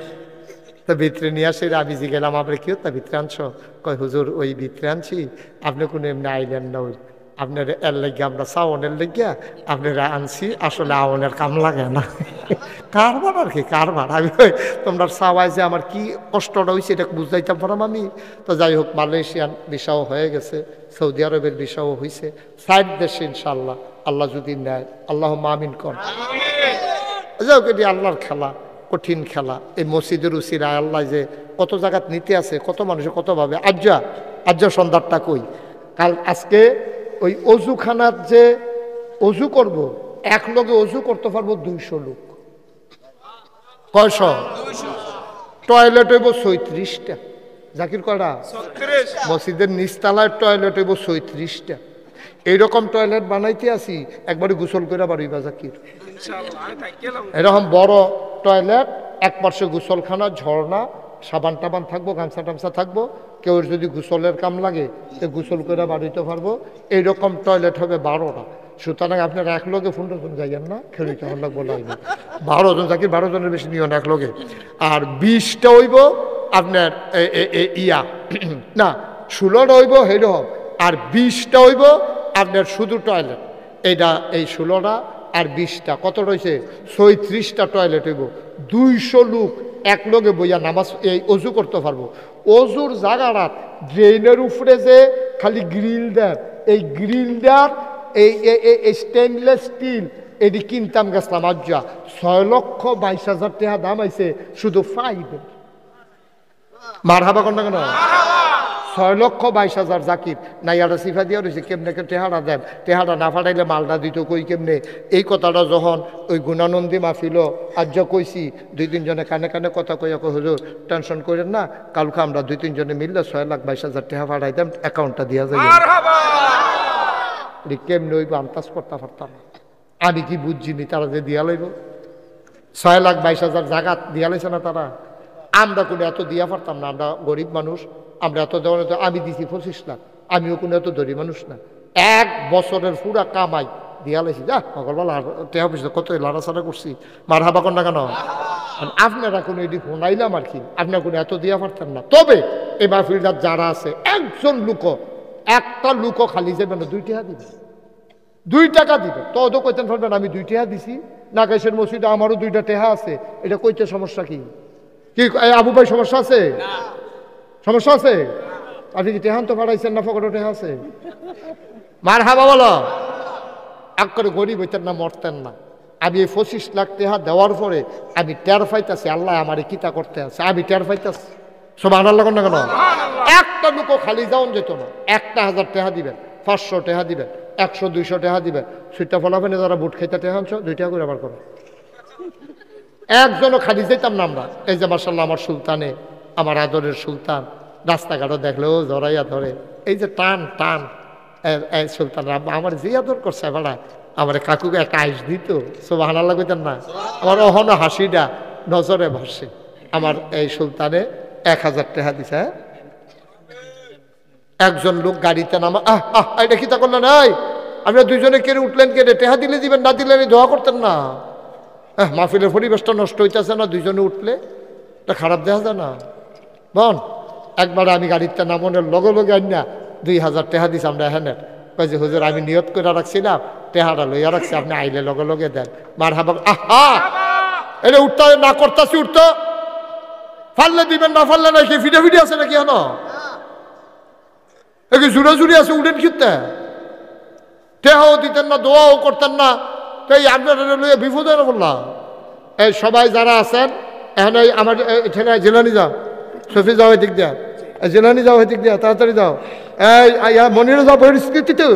তো ভিতরে নিয়ে আসে আমি যে গেলাম আপনার কি তা ভিতরে আনছো কয় হুজুর ওই ভিতরে আনছি আপনি কোনো এমনি আইলেন না ওই আপনার এর লেগে আমরা চাওনের লেগিয়া আপনারা আনছি আসলে আওনের কাম লাগে না কারবার আর কি কারবার আমি তোমরা চাওয়াই যে আমার কি কষ্টটা হয়েছে এটা বুঝাইতাম পারাম আমি তো যাই হোক মালয়েশিয়ান ভিসাও হয়ে গেছে সৌদি আরবের ভিসাও হয়েছে 60 দেশে ইনশাল্লাহ আল্লাহ যদি নেয় আল্লাহ মামিন কর যাই হোক এটি আল্লাহর খেলা কঠিন খেলা এই মসজিদের উসিরা আল্লাহ যে কত জায়গাত নিতে আছে কত মানুষের কতভাবে আজ্জা সন্ধ্যারটা কই কাল আজকে ওই অজুখানার যে অজু করব এক লগে অজু করতে পারবো 200 লোক কয়শো টয়লেট হইব 36টা জাকির কয়টা মসজিদের নিচতলায় টয়লেট হইব 36টা এইরকম টয়লেট বানাইতে আসি একবারে গোসল করে বাড়িবা জাকির। এরকম বড় টয়লেট, এক পার্শ্বে গোসলখানা, ঝর্ণা, সাবান টাবান থাকবো, গামছা টামছা থাকবো, কেউ যদি গোসলের কাম লাগে তো গোসল করে বাড়িতে পারবো। এইরকম টয়লেট হবে 12টা। সুতরাং আপনার এক লোকে ফোনটা যাইয়েন না, খেলিতে আমার লাগবো লাগবে 12 জন জাকির, 12 জনের বেশি নিও না এক লোকে। আর 20টা হইব আপনার ইয়া না 16টা হইব সেইরকম, আর 20টা হইব আপনার শুধু টয়লেট। এইটা এই 16টা আর 20টা কত রয়েছে 36টা টয়লেট হইব। 200 লোক এক লগে বইয়া নামাজ এই অজু করতে পারবো। অজুর জায়গাটা ড্রেনের উপরে যে খালি গ্রিল দেন, এই গ্রিল দেন এই স্টেনলেস স্টিল এটি কিনতাম গেছিলাম আজ 6,22,000 টাকা দাম আইছে শুধু ফাইভের। মারহাবা কন্যা কেন 6,22,000 জাকির নাইয়াটা সিফা দিয়া রয়েছে কেমনে টেহারা দেন, টেহারা না ফাটাইলে মালটা দিত কই কেমনে। এই কথাটা যখন ওই গুণানন্দী মাহফিল আজ কইছি 2-3 জনে কানে কানে কথা কইয়া হুজুর টেনশন করেন না, কালকে আমরা 2-3 জনে মিললে 6,22,000 টাকা ফাটাই দেন, অ্যাকাউন্টটা দিয়া যায়। কেমনে ওই আন্দাজ করতে পারতাম না, আমি কি বুঝছিনি তারা যে দিয়া লইব 6,22,000 জায়গা দিয়া লাইছে না তারা। আমরা কোনো এত দিয়া পারতাম না, আমরা গরিব মানুষ, আমরা এত দেওয়ার। আমি দিছি 25 লাখ, আমিও কোনো এত দরিব মানুষ না। 1 বছরের পুরা কামাই দিয়া লাইছি। যা সকালবেলা টেহা পয়সা কত লাড়াছাড়া করছি, মার হাবা কন্যা কেন। আপনারা কোনো এটি শোনাইলাম আর কি, আপনারা কোনো এত দিয়া পারতেন না। তবে এই মাহফিলটার যারা আছে একজন লুকো, একটা লুকো খালি যাবে না, 2 টাকা দিবে, 2 টাকা দিবে। তো কইতেন পারবেন আমি 2 টাকা দিছি, নাগাইশের মসজিদে আমারও 2টা টেহা আছে, এটা কইতে সমস্যা কি? কি আবু ভাই সমস্যা আছে? সমস্যা আছে? আপনি কি টেহান তো পাঠাইছেন না, ফকরও টেহা আছে? মার হাবা বলো। এক করে গরিব হইতেন না, মরতেন না। আমি এই 25 লাখ টাকা দেওয়ার পরে আমি টের পাইতেছি আল্লাহ আমার কিতা করতে আছে, আমি টের পাইতেছি। সুবহানাল্লাহ না কেন? একটা লুকো খালি যাওন যেত না। 1,000 টাকা দিবেন, 500 টাকা দিবেন, 100-200 টাকা দিবেন। সুইটা ফলাফেনে যারা বুট খাইতে টাকা আনছো 2 টাকা করে আবার করো। একজনও খালি যেতাম না আমরা। এই যে মাশাআল্লাহ আমার সুলতানে, আমার আদরের সুলতান, রাস্তাঘাটও দেখলেও জড়াইয়া ধরে, এই যে টান টান এই সুলতান আমার যে আদর করছে ভাড়া, আমার কাকুকে একটা আইস দিত। সুবহানাল্লাহ কইতেন না? আমার অহনো হাসিটা নজরে ভাসে। আমার এই সুলতানে 1,000 টাকা দিছে। হ্যাঁ, একজন লোক গাড়িতে নামা এটা কি তা করলেন? এই আপনারা 2 জনে কেড়ে উঠলেন, কেড়ে টেহা দিলে দিবেন, না দিলে দোয়া করতেন না। মাহফিলের পরিবেশটা নষ্ট হইতেছে না, 2 জনে উঠলে এটা খারাপ দেখা যায় না বোন। একবার আমি গাড়িতে নামনের লগে লগে আইনা 2,000 টাকা দিছি আমরা। হ্যাঁ কই যে হুজুর আমি নিয়ত করে রাখছিলাম, টেহাটা লইয়া রাখছি, আপনি আইলে লগে লগে দেন। মার হাবা। এটা উঠতে না করতেছি, উঠতো ফাললে দিবেন, না ফাললে নাকি ফিটে ফিটে আছে নাকি? হন জুড়ে জুড়ে আছে, উঠেন খিতে টেহাও দিতেন না, দোয়াও করতেন না। তাই আপনার লইয়া বিপদে বললাম। এই সবাই যারা আছেন এখন এই আমার ছেলে জেলানি যাও, সফি যাও এদিক দিয়া, জেলানি যাও এদিক দিয়া, তাড়াতাড়ি যাও। এই মনিরে যাও পরিস্থিতিতে,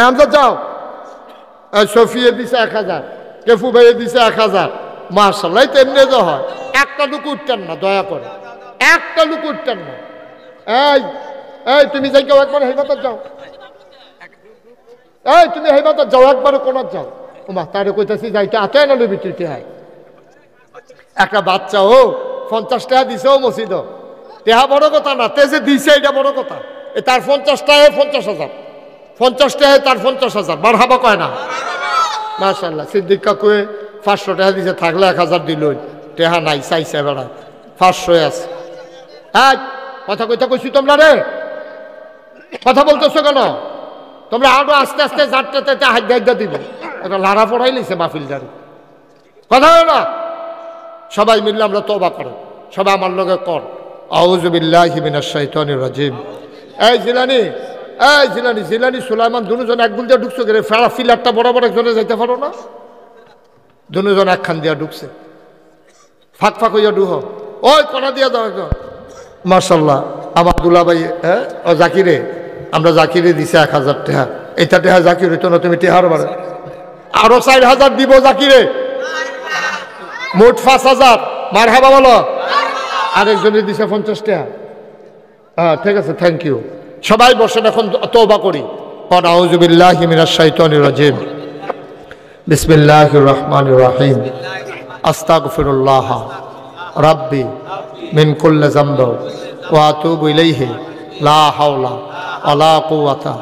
আমজাদ যাও। সফিয়ে দিছে 1,000, কেফু ভাইয়ে দিছে 1,000। মাশাআল্লাহ তো এমনি যা হয়। একটা লুক উঠতেন না, দয়া করে একটা লুক উঠতেন না। এই এই তুমি যাই কেউ একবার হেবাতার যাও, এই তুমি হেবাতার যাও, একবারে কোন যাও। ওমা তারে কইতাছি যাইতে আতে না লবি তুই টেহাই। একটা বাচ্চা ও 50 টাকা দিছে ও মসজিদ, টেহা বড় কথা না, তে যে দিছে এটা বড় কথা। এ তার 50 টাকায় 50,000, 50 টাকায় তার 50,000। মারহাবা কয় না? মাশাআল্লাহ। সিদ্দিক কাকুয়ে 500 টাকা দিছে, থাকলে 1,000 দিল। টেহা নাই, চাইছে বেড়া 500 আছে। হ্যাঁ কথা কইতা কইছি তোমরা রে, কথা বলতেছো কেন? তোমরা আরো আস্তে আস্তে যাতে হাত গাইদা দিবে। এটা লাড়া পড়াই লিছে মাহফিল জারি কথা হয় না। সবাই মিললে আমরা তওবা করো, সবাই আমার লগে কর আউযু বিল্লাহি মিনাশ শাইতানির রাজিম। এই জিলানি, এই জিলানি, জিলানি সুলাইমান দুজন এক গুল দিয়ে ঢুকছো করে ফেরা ফিলারটা বরাবর একজনে যাইতে পারো না? দুজন একখান দিয়া ঢুকছে, ফাঁক ফাঁক হইয়া ঢুহ, ওই কড়া দিয়া দাও একজন। মাশাআল্লাহ আমার দুলা ভাই, হ্যাঁ ও জাকিরে, আমরা জাকিরে দিছে 1,000 টাকা। এটা টেহা জাকির হইতো না, তুমি টেহার বারে আরো 4,000 দিব জাকিরে, মোট 5,000। মারহাবা বলো। আরেকজনের দিছে 50 টাকা। হ্যাঁ ঠিক আছে, থ্যাংক ইউ। সবাই বসেন, এখন তওবা করি। আউযু বিল্লাহি মিনাশ শাইতানির রাজিম। বিসমিল্লাহির রহমানির রহিম। আস্তাগফিরুল্লাহ রাব্বি মিন কুল্লি যামব ওয়া আতুবু ইলাইহি লা হাওলা ওয়ালা কুওয়াতা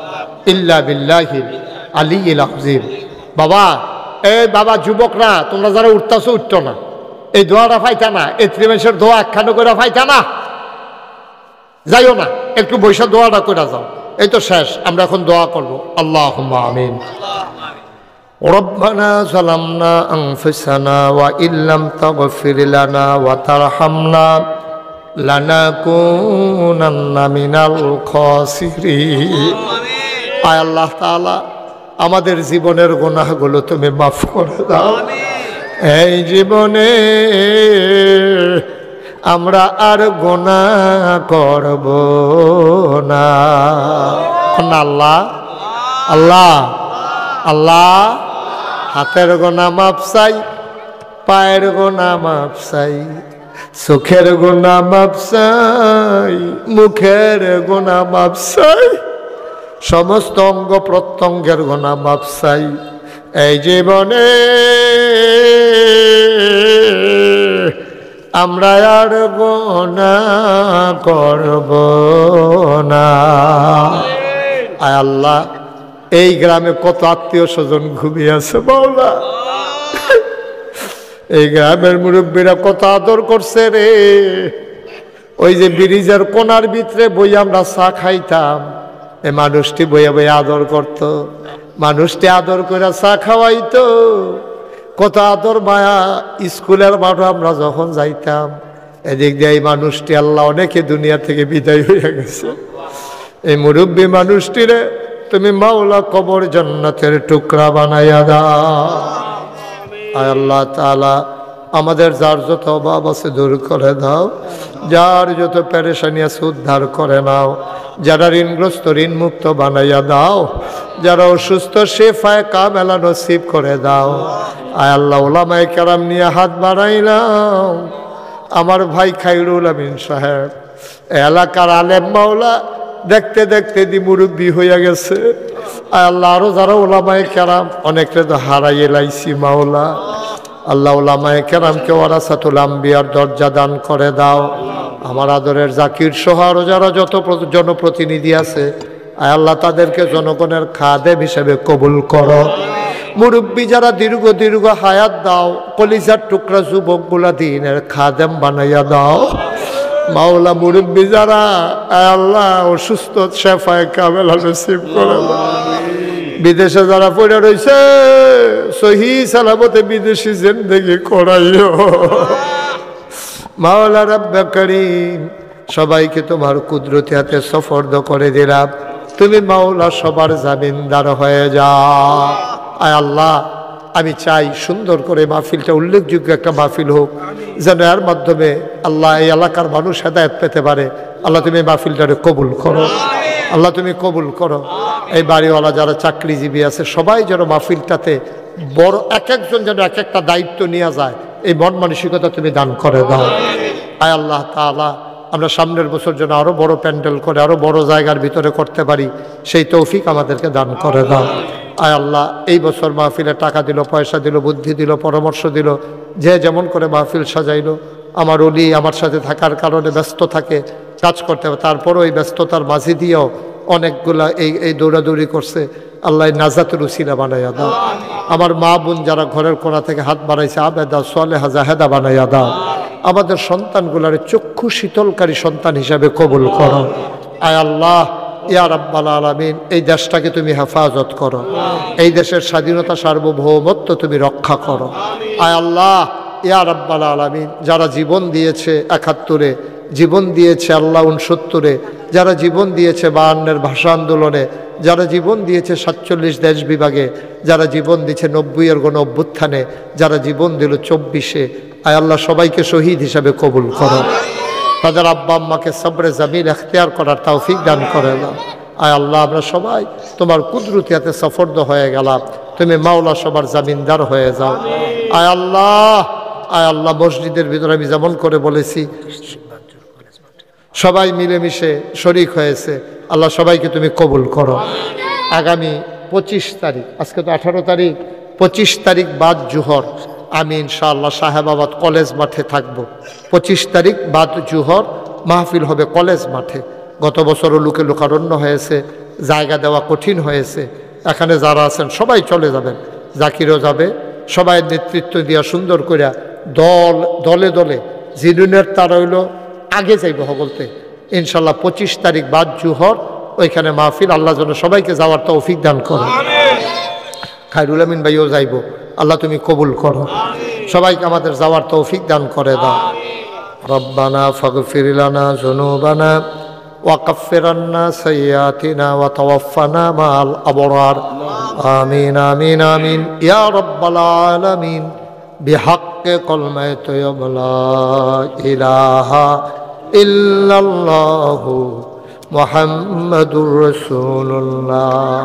ইল্লা বিল্লাহিল আলিয়্যিল আযীম। বাবা, এই বাবা যুবকরা, তোমরা যারা উঠতাছো উঠতো না, এই দোয়াটা পাইতা না, এই ত্রিমেশের দোয়া একখানো করে পাইতা না, যাইও না, একটু বৈশা দোয়াটা করে যাও। এই তো শেষ, আমরা এখন দোয়া করব। আল্লাহুম্মা আমিন। রব্বানা যালামনা আনফুসানা ওয়া ইল্লাম তাগফির লানা ওয়া তারহামনা লানাকুনান্না মিনাল খাসিরিন। আয় আল্লাহ তাআলা, আমাদের জীবনের গুনাহগুলো তুমি মাফ করে দাও। এই জীবনে আমরা আর গুনাহ করব না। আল্লাহ আল্লাহ আল্লাহ, হাতের গুনাহ মাফ চাই, পায়ের গুনাহ মাফ চাই, চোখের গুনাহ মাফ চাই, মুখের গুনাহ মাফ চাই, সমস্ত অঙ্গ প্রত্যঙ্গের গুনাহ মাফ চাই। এই জীবনে আমরা আর গুনাহ করব না। আয় আল্লাহ, এই গ্রামে কত আত্মীয় স্বজন ঘুমিয়ে আছে মাওলা, এই গ্রামের মুরব্বীরা কত আদর করছে রে। ওই যে ব্রিজের কোনার ভিতরে বই আমরা চা খাইতাম, এই মানুষটি বইয়া বইয়া আদর করত, মানুষটি আদর করে চা খাওয়াইতো, কত আদর মায়া। স্কুলের মাঠে আমরা যখন যাইতাম, এদিক দিয়ে এই মানুষটি, আল্লাহ অনেকে দুনিয়া থেকে বিদায় হয়ে গেছে। এই মুরব্বী মানুষটিরে তুমি মাওলা কবর জান্নাতের টুকরা বানাইয়া দাও। আয় আল্লাহ তাআলা, আমাদের যার যত অভাব আছে দূর করে দাও, যার যত পেরেশানি আছে উদ্ধার করে নাও, যারা ঋণগ্রস্ত ঋণ মুক্ত বানাইয়া দাও, যারা অসুস্থ শিফায়ে কামেলা নসিব করে দাও। আয় আল্লাহ, উলামায়ে কেরাম নিয়ে হাত বাড়াইলাম, আমার ভাই খায়রুল আমিন সাহেব এলাকার আলেম মাওলা, দেখতে দেখতে দি মুরব্বী হইয়া গেছে। আয় আল্লাহ, আরো যারা উলামায়ে কেরাম অনেকটা তো হারাইয়ে লাইছি মাওলা। আল্লাহ, উলামায়ে কেরামকে ওয়ারাসাতুল আম্বিয়ার দরজা দান করে দাও। আমার আদরের জাকির সহ আরো যারা যত জনপ্রতিনিধি আছে, আয় আল্লাহ, তাদেরকে জনগণের খাদেম হিসেবে কবুল করো। মুরব্বী যারা দীর্ঘ দীর্ঘ হায়াত দাও, কলিজার টুকরা যুবকগুলা দিনের খাদেম বানাইয়া দাও মাওলা। মুরব্বী যারা, আয় আল্লাহ, অসুস্থ শেফায়ে কামেলা নসিব করে দাও। বিদেশে যারা পড়ে রয়েছে, সহি সালামতে বিদেশি জিন্দেগি করাইও মাওলা রব্বে করিম। সবাইকে তোমার কুদরতি হাতে সফর্দ করে দিলাম, তুমি মাওলা সবার জামিনদার হয়ে যাও। আয় আল্লাহ, আমি চাই সুন্দর করে মাহফিলটা উল্লেখযোগ্য একটা মাহফিল হোক, যেন এর মাধ্যমে আল্লাহ এই এলাকার মানুষ হেদায়েত পেতে পারে। আল্লাহ, তুমি মাহফিলটারে কবুল করো, আল্লাহ তুমি কবুল করো। এই বাড়িওয়ালা যারা চাকরিজীবী আছে, সবাই যেন মাহফিলটাতে বড় এক একজন যেন এক একটা দায়িত্ব নিয়ে যায়, এই মন মানসিকতা তুমি দান করে দাও। আয় আল্লাহ তাআলা, আমরা সামনের বছর যেন আরো বড় প্যান্ডেল করে আরো বড় জায়গার ভিতরে করতে পারি, সেই তৌফিক আমাদেরকে দান করে দাও। আয় আল্লাহ, এই বছর মাহফিলে টাকা দিল, পয়সা দিল, বুদ্ধি দিল, পরামর্শ দিল, যে যেমন করে মাহফিল সাজাইলো, আমার ওলি আমার সাথে থাকার কারণে ব্যস্ত থাকে, কাজ করতে হবে, তারপরও এই ব্যস্ততার মাঝে দিয়েও অনেকগুলা এই দৌড়াদৌড়ি করছে। আল্লাহ নাজাতের উসিলা বানাইয়া দাও। আমার মা বোন যারা ঘরের কোণা থেকে হাত বাড়াইছে, আবেদা সালেহা জাহেদা বানাইয়া দাও। আমাদের সন্তানগুলার চক্ষু শীতলকারী সন্তান হিসাবে কবুল করো। আয় আল্লাহ, ইয়া রাব্বাল আলামিন, এই দেশটাকে তুমি হেফাজত করো, এই দেশের স্বাধীনতা সার্বভৌমত্ব তুমি রক্ষা করো। আয় আল্লাহ, ইয়া রাব্বাল আলামিন, যারা জীবন দিয়েছে ৭১, জীবন দিয়েছে আল্লাহ ৬৯, যারা জীবন দিয়েছে ৫২-এর ভাষা আন্দোলনে, যারা জীবন দিয়েছে ৪৭ দেশ বিভাগে, যারা জীবন দিয়েছে ৯০-এর গণ অভ্যুত্থানে, যারা জীবন দিল ২৪-এ, আয় আল্লাহ, সবাইকে শহীদ হিসাবে কবুল করো। তাদের আব্বা আম্মাকে সবরে জামিল এখতিয়ার করার তৌফিক দান করে দাও। আয় আল্লাহ, আমরা সবাই তোমার কুদরতি হাতে সফর্দ হয়ে গেলাম, তুমি মাওলা সবার জামিনদার হয়ে যাও। আয় আল্লাহ, আয় আল্লাহ, মসজিদের ভিতরে আমি যেমন করে বলেছি, সবাই মিলেমিশে শরিক হয়েছে। আল্লাহ সবাইকে তুমি কবুল করো। আগামী 25 তারিখ, আজকে তো 18 তারিখ, 25 তারিখ বাদ জুহর আমি ইনশাআল্লাহ সাহেবাবাদ কলেজ মাঠে থাকব। 25 তারিখ বাদ জুহর মাহফিল হবে কলেজ মাঠে। গত বছরও লোকে লোকারণ্য হয়েছে, জায়গা দেওয়া কঠিন হয়েছে। এখানে যারা আছেন সবাই চলে যাবেন, জাকিরও যাবে, সবাই নেতৃত্ব দিয়া সুন্দর করিয়া দলে দলে জিনুনের তার হইল আগে যাইব বলতে ইনশাল্লাহ 25 তারিখ বাদ জুহর ওইখানে মাহফিল। আল্লাহ যেন সবাইকে যাওয়ার তৌফিক দান করো। খায়রুল আমিন ভাইও যাইব, আল্লাহ তুমি কবুল করো। সবাইকে আমাদের যাওয়ার তৌফিক দান করে দাও। রব্বানা ফাগফির লানা যুনুবানা ওয়া কাফফির আন্না সাইয়্যাতিনা ওয়া তাওয়াফফানা মাআল আবরার। আমিন আমিন আমিন ইয়া রাব্বাল আলামিন বিহাক্কি কালিমায়ে তাইয়্যিবা লা ইলাহা ইল্লাল্লাহু মুহাম্মাদুর রাসূলুল্লাহ।